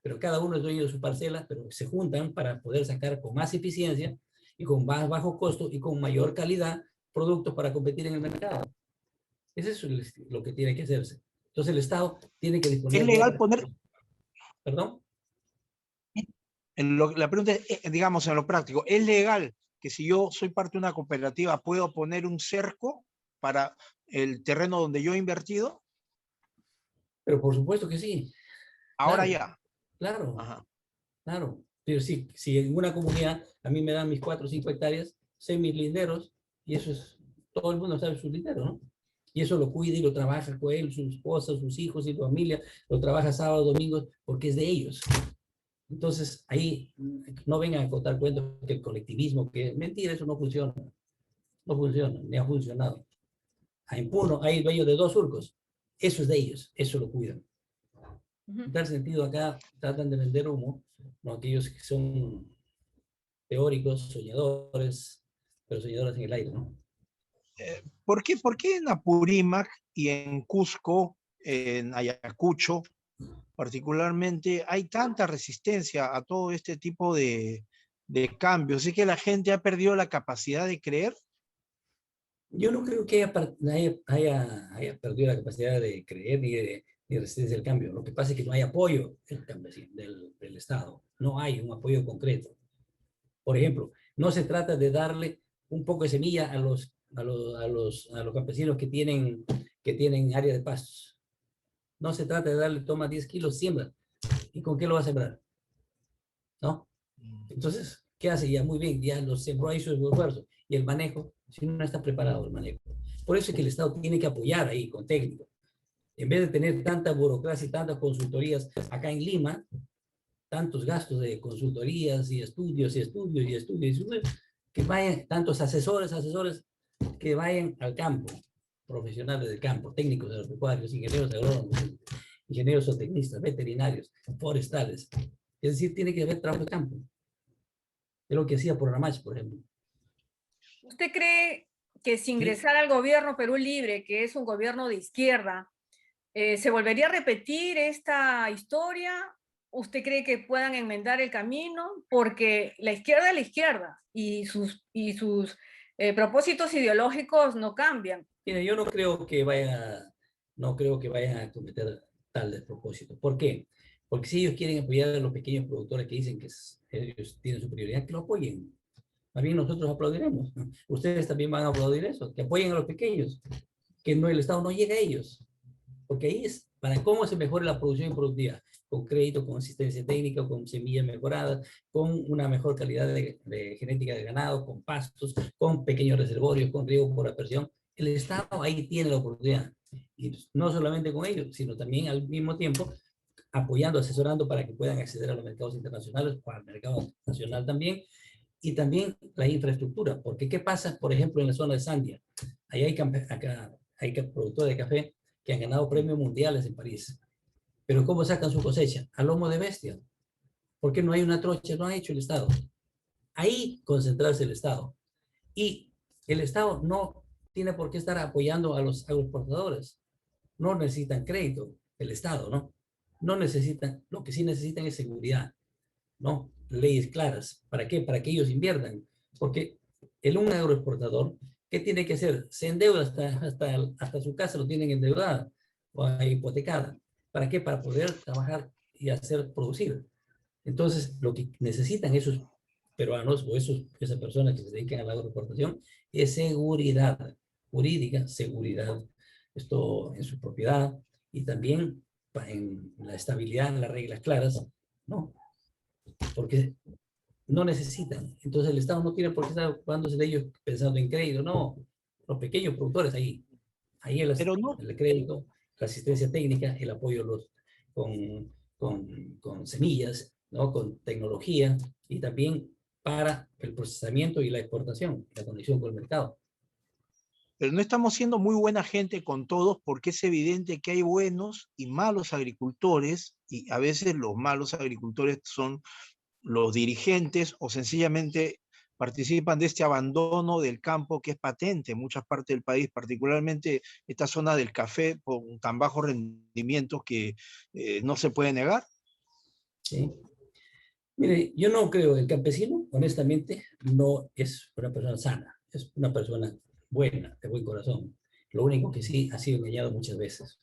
Pero cada uno es dueño de su parcela, pero se juntan para poder sacar con más eficiencia y con más bajo costo y con mayor calidad productos para competir en el mercado. Eso es lo que tiene que hacerse. Entonces el Estado tiene que disponer... ¿Es legal poner? ¿Perdón? La pregunta es, digamos, en lo práctico, ¿es legal que si yo soy parte de una cooperativa puedo poner un cerco para el terreno donde yo he invertido? Pero por supuesto que sí. Ahora Claro, ya. claro, Ajá. claro. Pero sí, si en una comunidad a mí me dan mis 4 o 5 hectáreas, sé mis linderos, y eso es, todo el mundo sabe sus linderos, ¿no? Y eso lo cuida y lo trabaja con él, su esposa, sus hijos y su familia, lo trabaja sábados, domingos, porque es de ellos. Entonces, ahí no vengan a contar cuentos que el colectivismo, que mentira, eso no funciona. No funciona, ni ha funcionado. Hay Puno, hay dueños de 2 surcos. Eso es de ellos, eso lo cuidan. En tal sentido, acá tratan de vender humo, ¿no? Aquellos que son teóricos, soñadores, pero soñadores en el aire, ¿no? ¿Por qué en Apurímac y en Cusco, en Ayacucho, particularmente, hay tanta resistencia a todo este tipo de cambios? ¿Es que la gente ha perdido la capacidad de creer? Yo no creo que haya perdido la capacidad de creer ni resistencia al cambio. Lo que pasa es que no hay apoyo del Estado. No hay un apoyo concreto. Por ejemplo, no se trata de darle un poco de semilla a los campesinos que tienen área de pastos. No se trata de darle, toma 10 kilos, siembra. ¿Y con qué lo va a sembrar? ¿No? Entonces, ¿qué hace? Ya muy bien, ya los sembró, hizo su esfuerzo. Y el manejo, si no está preparado el manejo. Por eso es que el Estado tiene que apoyar ahí con técnicos. En vez de tener tanta burocracia y tantas consultorías acá en Lima, tantos gastos de consultorías y estudios, que vayan, tantos asesores, que vayan al campo, profesionales del campo, técnicos agropecuarios, ingenieros agrónomos, ingenieros zootecnistas, veterinarios, forestales. Es decir, tiene que haber trabajo de campo. Es lo que hacía Porramach, por ejemplo. ¿Usted cree que si ingresara al gobierno Perú Libre, que es un gobierno de izquierda, se volvería a repetir esta historia? ¿Usted cree que puedan enmendar el camino? Porque la izquierda es la izquierda y sus propósitos ideológicos no cambian. Mira, yo no creo que vayan a cometer tal despropósito. ¿Por qué? Porque si ellos quieren apoyar a los pequeños productores que dicen que ellos tienen su prioridad, que lo apoyen. Más bien nosotros aplaudiremos. Ustedes también van a aplaudir eso, que apoyen a los pequeños, que no, el Estado no llegue a ellos. Porque ahí es para cómo se mejore la producción y productividad, con crédito, con asistencia técnica, con semillas mejoradas, con una mejor calidad de genética de ganado, con pastos, con pequeños reservorios, con riego por aspersión. El Estado ahí tiene la oportunidad. Y no solamente con ellos, sino también al mismo tiempo apoyando, asesorando para que puedan acceder a los mercados internacionales, para el mercado nacional también, y también la infraestructura. Porque ¿qué pasa, por ejemplo, en la zona de Sandia? Ahí hay productores de café que han ganado premios mundiales en París. Pero ¿cómo sacan su cosecha? A lomo de bestia. ¿Por qué no hay una trocha? No ha hecho el Estado. Ahí concentrarse el Estado. Y el Estado no tiene por qué estar apoyando a los agroexportadores. No necesitan crédito, el Estado, ¿no? No necesitan, lo que sí necesitan es seguridad, ¿no? Leyes claras. ¿Para qué? Para que ellos inviertan. Porque un agroexportador, ¿qué tiene que hacer? Se endeuda hasta su casa, lo tienen endeudada o hipotecada. ¿Para qué? Para poder trabajar y hacer producir. Entonces, lo que necesitan esos peruanos o esas personas que se dedican a la agroexportación es seguridad jurídica, seguridad esto en su propiedad y también en la estabilidad, en las reglas claras, ¿no? Porque no necesitan. Entonces el Estado no tiene por qué estar ocupándose de ellos pensando en crédito, no. Los pequeños productores ahí Pero no, el crédito, la asistencia técnica, el apoyo con semillas, ¿no? Con tecnología y también para el procesamiento y la exportación, la conexión con el mercado. pero no estamos siendo muy buena gente con todos porque es evidente que hay buenos y malos agricultores y a veces los malos agricultores son los dirigentes o sencillamente participan de este abandono del campo que es patente en muchas partes del país, particularmente esta zona del café con tan bajos rendimientos que no se puede negar. ¿Sí? Mire, yo no creo que el campesino, honestamente, no es una persona sana, es una persona buena, de buen corazón. Lo único que sí ha sido engañado muchas veces,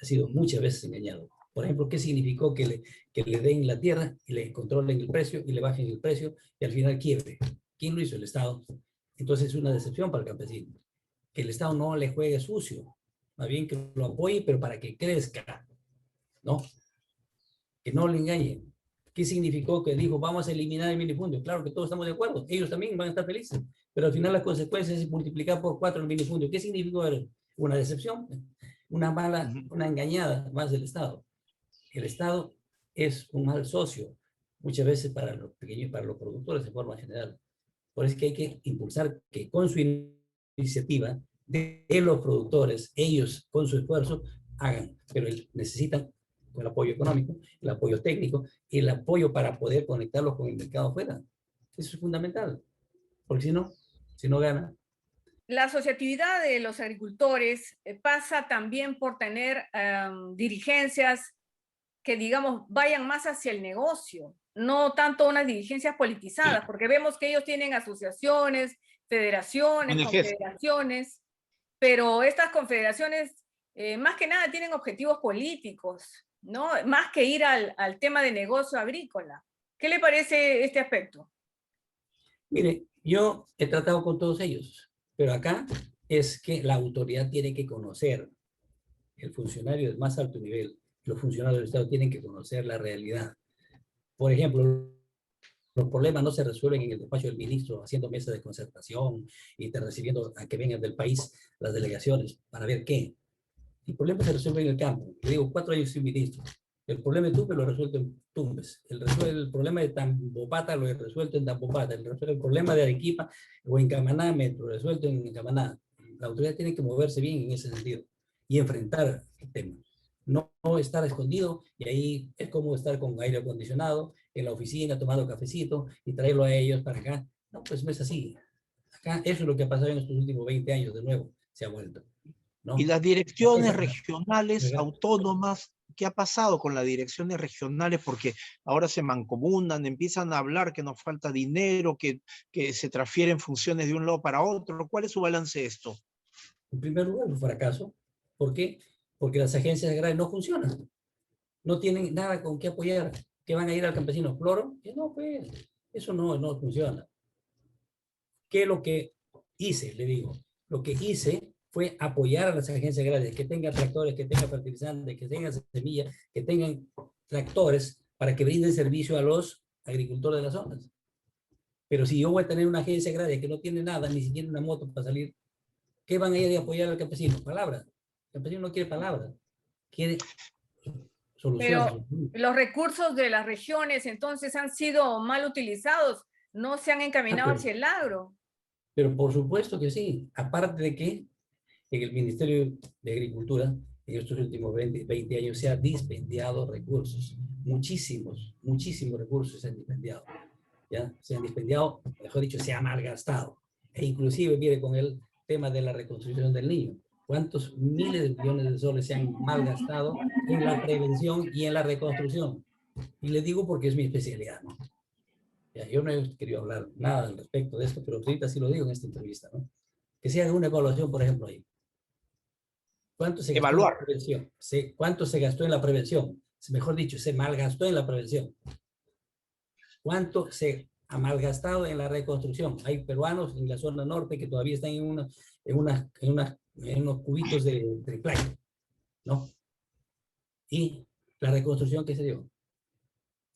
ha sido muchas veces engañado. Por ejemplo, ¿qué significó que le den la tierra y le controlen el precio y le bajen el precio y al final quiebre? ¿Quién lo hizo? El Estado. Entonces es una decepción para el campesino. Que el Estado no le juegue sucio, más bien que lo apoye, pero para que crezca, ¿no? Que no le engañen. ¿Qué significó que dijo, vamos a eliminar el minifundio? Claro que todos estamos de acuerdo, ellos también van a estar felices, pero al final las consecuencias es multiplicar por 4 el minifundio. ¿Qué significó? Una decepción, una mala, una engañada más del Estado. El Estado es un mal socio, muchas veces para los pequeños, para los productores de forma general. Por eso es que hay que impulsar que con su iniciativa de los productores, ellos con su esfuerzo, hagan, pero necesitan el apoyo económico, el apoyo técnico y el apoyo para poder conectarlos con el mercado afuera. Eso es fundamental, porque si no gana. La asociatividad de los agricultores pasa también por tener dirigencias que, digamos, vayan más hacia el negocio, no tanto unas dirigencias politizadas, porque vemos que ellos tienen asociaciones, federaciones, ONGs. confederaciones, pero estas confederaciones más que nada tienen objetivos políticos, ¿no? Más que ir al tema de negocio agrícola. ¿Qué le parece este aspecto? Mire, yo he tratado con todos ellos, pero acá es que la autoridad tiene que conocer, el funcionario de más alto nivel, los funcionarios del Estado tienen que conocer la realidad. Por ejemplo, los problemas no se resuelven en el despacho del ministro haciendo mesas de concertación y recibiendo a que vengan del país las delegaciones para ver qué. El problema se resuelve en el campo. Le digo, 4 años sin ministro. El problema de Tumbes lo he resuelto en Tumbes. El problema de Tambopata lo he resuelto en Tambopata. El problema de Arequipa o en Camaná me lo he resuelto en Camaná. La autoridad tiene que moverse bien en ese sentido y enfrentar el tema. No estar escondido y ahí es como estar con aire acondicionado en la oficina tomando cafecito y traerlo a ellos para acá. No, pues no es así. Acá eso es lo que ha pasado en estos últimos 20 años de nuevo. Se ha vuelto. Y ¿No? las La direcciones cosa, regionales ¿verdad? autónomas, ¿qué ha pasado con las direcciones regionales? Porque ahora se mancomunan, empiezan a hablar que nos falta dinero, que se transfieren funciones de un lado para otro. ¿Cuál es su balance de esto? En primer lugar, un fracaso. ¿Por qué? Porque las agencias agrarias no funcionan. No tienen nada con qué apoyar. ¿Que van a ir al campesino? ¿Floro? No, pues, eso no funciona. ¿Qué es lo que hice? Le digo. Lo que hice fue apoyar a las agencias agrarias, que tengan tractores, que tengan fertilizantes, que tengan semillas, que tengan tractores para que brinden servicio a los agricultores de las zonas. Pero si yo voy a tener una agencia agraria que no tiene nada, ni siquiera una moto para salir, ¿qué van a ir a apoyar al campesino? Palabras. El campesino no quiere palabras, quiere soluciones. Pero los recursos de las regiones entonces han sido mal utilizados, no se han encaminado hacia el agro. Pero por supuesto que sí. Aparte de que en el Ministerio de Agricultura, en estos últimos 20 años, se han dispendiado recursos. Muchísimos recursos se han dispendiado. ¿Ya? Se han dispendiado, mejor dicho, se ha malgastado. E inclusive viene con el tema de la reconstrucción del niño. ¿Cuántos miles de millones de soles se han malgastado en la prevención y en la reconstrucción? Y le digo porque es mi especialidad, ¿no? Ya, yo no he querido hablar nada al respecto de esto, pero ahorita sí lo digo en esta entrevista, ¿no? Que se haga una evaluación, por ejemplo, ahí. ¿Cuánto se gastó en la Evaluar. prevención? ¿Cuánto se gastó en la prevención? Mejor dicho, se malgastó en la prevención. ¿Cuánto se ha malgastado en la reconstrucción? Hay peruanos en la zona norte que todavía están en unos cubitos de triplaca, ¿no? Y la reconstrucción que se dio.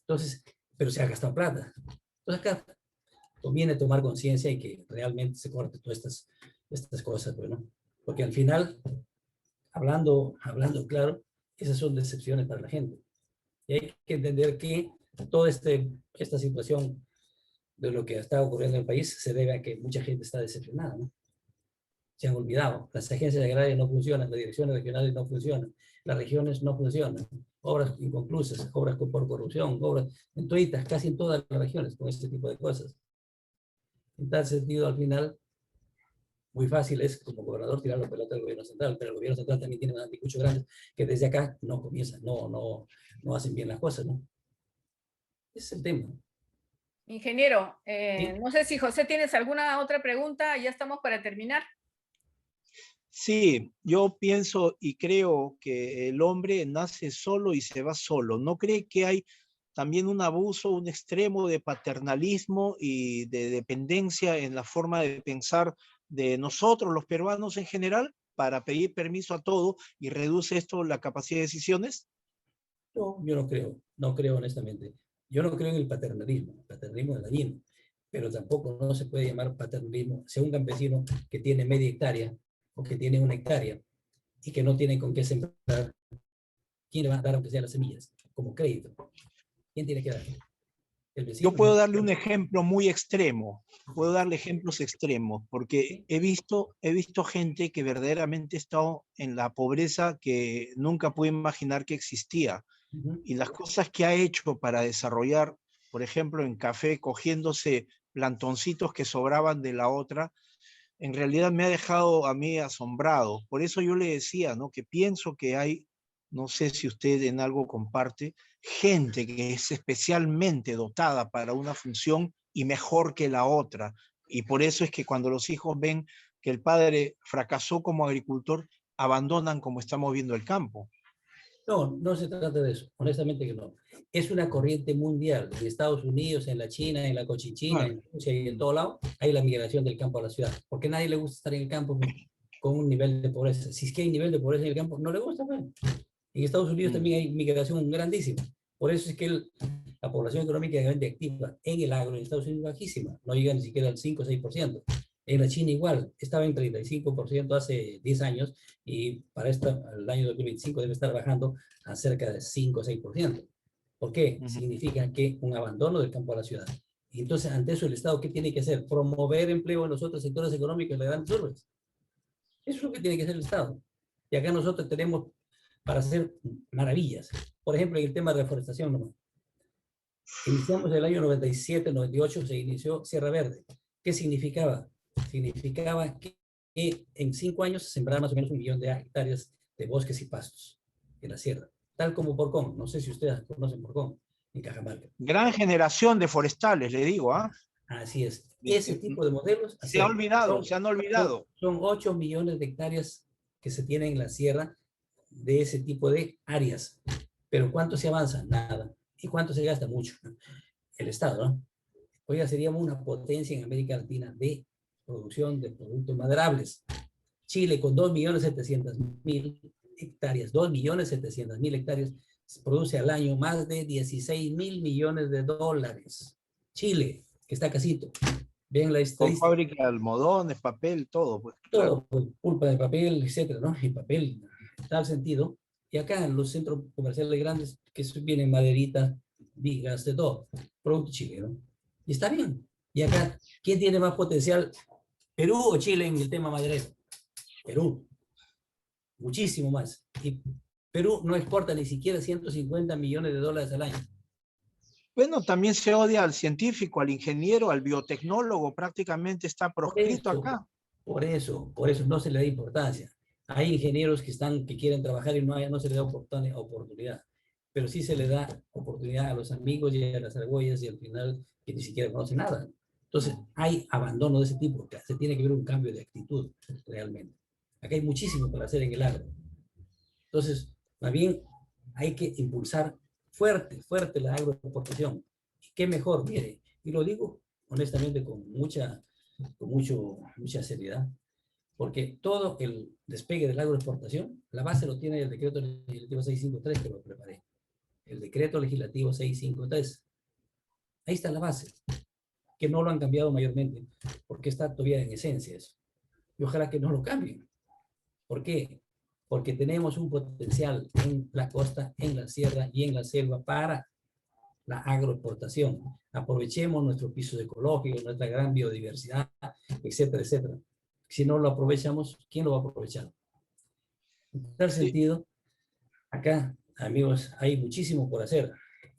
Entonces, pero se ha gastado plata. Entonces acá conviene tomar conciencia y que realmente se corte todas estas cosas, bueno, porque al final, hablando claro, esas son decepciones para la gente. Y hay que entender que toda esta situación de lo que está ocurriendo en el país se debe a que mucha gente está decepcionada, ¿no? Se han olvidado. Las agencias agrarias no funcionan, las direcciones regionales no funcionan, las regiones no funcionan, obras inconclusas, obras por corrupción, obras en toditas, casi en todas las regiones con este tipo de cosas. En tal sentido, al final, muy fácil es como gobernador tirar la pelota del gobierno central, pero el gobierno central también tiene unos anticuchos grandes que desde acá no comienzan, no hacen bien las cosas, ¿no? Ese es el tema. Ingeniero, ¿Sí? no sé si José tienes alguna otra pregunta, ya estamos para terminar. Sí, yo pienso y creo que el hombre nace solo y se va solo. ¿No cree que hay también un abuso, un extremo de paternalismo y de dependencia en la forma de pensar de nosotros, los peruanos en general, para pedir permiso a todo y reduce esto la capacidad de decisiones? No, yo no creo honestamente. Yo no creo en el paternalismo es dañino, pero tampoco no se puede llamar paternalismo si un campesino que tiene media hectárea o que tiene una hectárea y que no tiene con qué sembrar, ¿quién le va a dar aunque sea las semillas como crédito? ¿Quién tiene que dar? El Yo vecino, puedo ¿no? darle un ejemplo muy extremo, puedo darle ejemplos extremos, porque ¿Sí? he visto gente que verdaderamente ha estado en la pobreza que nunca pude imaginar que existía. Uh-huh. Y las cosas que ha hecho para desarrollar, por ejemplo, en café, cogiéndose plantoncitos que sobraban de la otra, en realidad me ha dejado a mí asombrado. Por eso yo le decía, ¿no? Que pienso que hay, no sé si usted en algo comparte, gente que es especialmente dotada para una función y mejor que la otra. Y por eso es que cuando los hijos ven que el padre fracasó como agricultor, abandonan como estamos viendo el campo. No, no se trata de eso, honestamente que no. Es una corriente mundial, en Estados Unidos, en la China, en la Cochinchina, Claro. en Rusia y en todo lado, hay la migración del campo a la ciudad, porque a nadie le gusta estar en el campo con un nivel de pobreza. Si es que hay nivel de pobreza en el campo, no le gusta, pues. En Estados Unidos también hay migración grandísima. Por eso es que la población económicamente activa en el agro en Estados Unidos es bajísima, no llega ni siquiera al 5 o 6%. En la China igual, estaba en 35% hace 10 años y para el año 2025 debe estar bajando a cerca de 5 o 6%. ¿Por qué? Significa que un abandono del campo a la ciudad. Y entonces, ante eso, el Estado, ¿qué tiene que hacer? Promover empleo en los otros sectores económicos de las grandes urbes. Eso es lo que tiene que hacer el Estado. Y acá nosotros tenemos para hacer maravillas. Por ejemplo, en el tema de reforestación nomás. Iniciamos el año 97, 98, se inició Sierra Verde. ¿Qué significaba? Significaba que en 5 años se sembraba más o menos 1 millón de hectáreas de bosques y pastos en la sierra. Tal como Porcón. No sé si ustedes conocen Porcón, en Cajamarca. Gran generación de forestales, le digo, ¿ah? Así es. Ese tipo de modelos, Se ha olvidado, se han olvidado. son 8 millones de hectáreas que se tienen en la sierra de ese tipo de áreas. Pero ¿cuánto se avanza? Nada. ¿Y cuánto se gasta? Mucho. El Estado, ¿no? Oiga, seríamos una potencia en América Latina de producción de productos maderables. Chile con 2.700.000 hectáreas, 2.700.000 hectáreas, produce al año más de 16.000 millones de dólares. Chile, que está casito. Ven la Con estadística. fábrica de almodones, papel, todo, pues claro. Todo, pues, pulpa de papel, etcétera, ¿no? Y papel, en tal sentido. Y acá en los centros comerciales grandes, que vienen maderitas, vigas, de todo, producto chileno. Y está bien. Y acá, ¿quién tiene más potencial? ¿Perú o Chile en el tema maderero? Perú, muchísimo más. Y Perú no exporta ni siquiera 150 millones de dólares al año. Bueno, también se odia al científico, al ingeniero, al biotecnólogo, prácticamente está Por proscrito eso, acá. por eso no se le da importancia. Hay ingenieros que quieren trabajar y no se les da oportunidad, pero sí se le da oportunidad a los amigos y a las argollas y al final que ni siquiera conocen nada. Entonces, hay abandono de ese tipo, que se tiene que ver un cambio de actitud realmente. Acá hay muchísimo para hacer en el agro. Entonces, más bien hay que impulsar fuerte la agroexportación. ¿Qué mejor? Mire, y lo digo honestamente mucha seriedad, porque todo el despegue de la agroexportación, la base lo tiene el decreto legislativo 653 que lo preparé. El decreto legislativo 653. Ahí está la base, que no lo han cambiado mayormente, porque está todavía en esencia eso. Y ojalá que no lo cambien. ¿Por qué? Porque tenemos un potencial en la costa, en la sierra y en la selva para la agroexportación. Aprovechemos nuestros pisos ecológicos, nuestra gran biodiversidad, etcétera, etcétera. Si no lo aprovechamos, ¿quién lo va a aprovechar? En tal Sí, sentido, acá, amigos, hay muchísimo por hacer.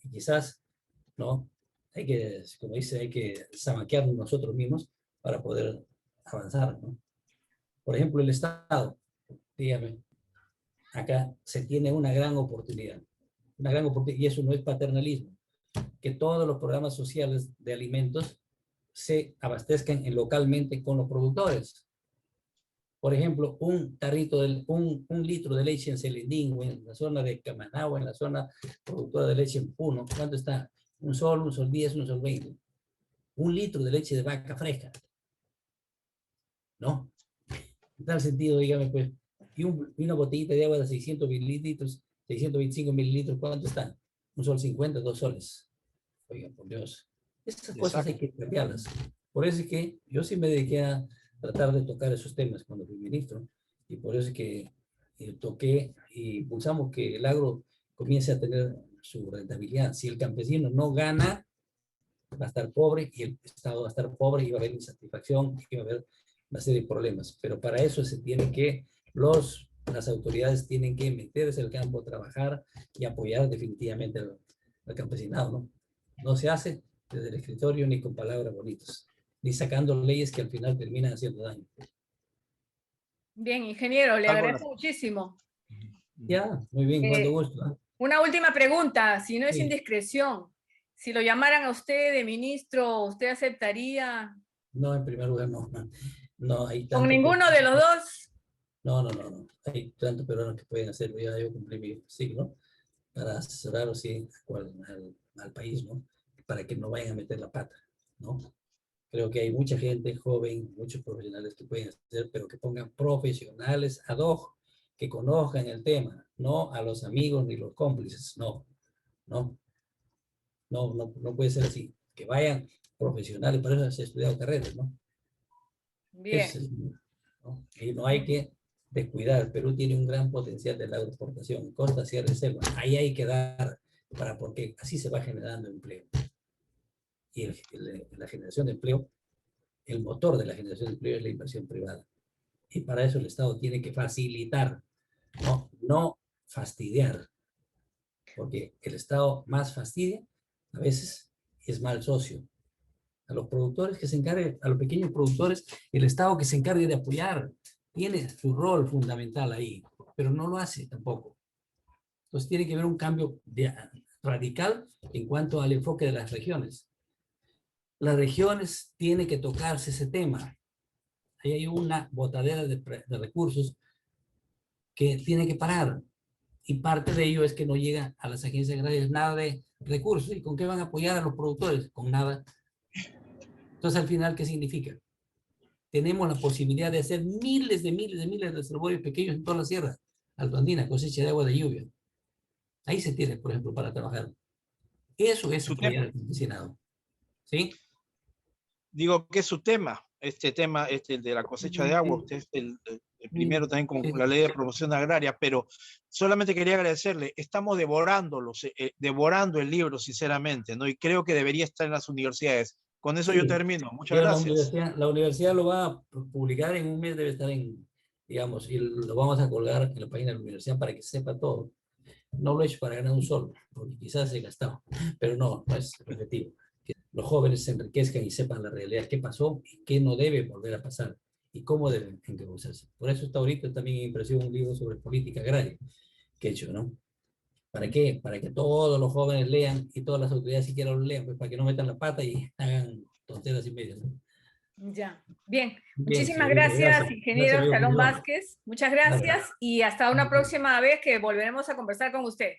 Y quizás, ¿no? Como dice, hay que zamaquearnos nosotros mismos para poder avanzar, ¿no? Por ejemplo, el Estado, dígame, acá se tiene una gran oportunidad, y eso no es paternalismo, que todos los programas sociales de alimentos se abastezcan localmente con los productores. Por ejemplo, un litro de leche en Celendín, en la zona de Camanagua, en la zona productora de leche en Puno, ¿cuánto está? Un sol 10, un sol 20. Un litro de leche de vaca fresca, ¿no? En tal sentido, dígame, pues, y una botellita de agua de 600 mililitros, 625 mililitros, ¿cuánto está? Un sol 50, 2 soles. Oigan, por Dios. Estas cosas hay que cambiarlas. Por eso es que yo sí me dediqué a tratar de tocar esos temas cuando fui ministro, y por eso es que toqué y impulsamos que el agro comience a tener su rentabilidad. Si el campesino no gana, va a estar pobre, y el Estado va a estar pobre, y va a haber insatisfacción, y va a haber una serie de problemas. Pero para eso se tiene que, las autoridades tienen que meterse al campo, trabajar y apoyar definitivamente al campesinado, ¿no? No se hace desde el escritorio ni con palabras bonitas, ni sacando leyes que al final terminan haciendo daño. Bien, ingeniero, le agradezco muchísimo. Ya, muy bien, cuando gusto, ¿eh? Una última pregunta, si no es Sí. indiscreción. Si lo llamaran a usted de ministro, ¿usted aceptaría? No, en primer lugar, no. No hay tanto. ¿Con ninguno de los dos? No. Hay tantos peruanos que pueden hacerlo. Ya yo cumplí mi siglo para asesorar así al país, ¿no? Para que no vayan a meter la pata, ¿no? Creo que hay mucha gente joven, muchos profesionales que pueden hacer, pero que pongan profesionales ad hoc, que conozcan el tema, no a los amigos ni los cómplices, no puede ser así. Que vayan profesionales, por eso se ha estudiado carreras, ¿no? Bien. ¿No? Y no hay que descuidar. Perú tiene un gran potencial de la agroexportación, costa, sierra y selva. Ahí hay que dar, porque así se va generando empleo. Y la generación de empleo, el motor de la generación de empleo es la inversión privada. Y para eso el Estado tiene que facilitar, no fastidiar. Porque el Estado más fastidia, a veces, es mal socio. A los productores que se encarguen, a los pequeños productores, el Estado que se encargue de apoyar, tiene su rol fundamental ahí, pero no lo hace tampoco. Entonces tiene que haber un cambio radical en cuanto al enfoque de las regiones. Las regiones tienen que tocarse ese tema. Ahí hay una botadera de recursos que tiene que parar, y parte de ello es que no llega a las agencias agrarias nada de recursos. ¿Y con qué van a apoyar a los productores? Con nada. Entonces, al final, ¿qué significa? Tenemos la posibilidad de hacer miles de reservorios pequeños en toda la sierra altoandina, cosecha de agua de lluvia. Ahí se tiene, por ejemplo, para trabajar. Eso es apoyar al campesinado. ¿Sí? Digo que es su tema, el de la cosecha de agua. Usted es el primero también con la ley de promoción agraria, pero solamente quería agradecerle. Estamos devorando el libro, sinceramente, ¿no? Y creo que debería estar en las universidades. Con eso yo termino. Muchas gracias. La universidad lo va a publicar en un mes, debe estar digamos, y lo vamos a colgar en la página de la universidad para que sepa todo. No lo he hecho para ganar un sol, porque quizás he gastado, pero no es el objetivo. Que los jóvenes se enriquezcan y sepan la realidad, qué pasó y qué no debe volver a pasar, y cómo deben encauzarse. Por eso está ahorita también en impresión un libro sobre política agraria que he hecho, ¿no? ¿Para qué? Para que todos los jóvenes lean, y todas las autoridades siquiera lo lean, pues para que no metan la pata y hagan tonteras y medias, ¿no? Ya, bien. Bien, Muchísimas gracias, ingeniero gracias, Salón Vázquez. Muchas gracias, y hasta una Gracias. próxima vez que volveremos a conversar con usted.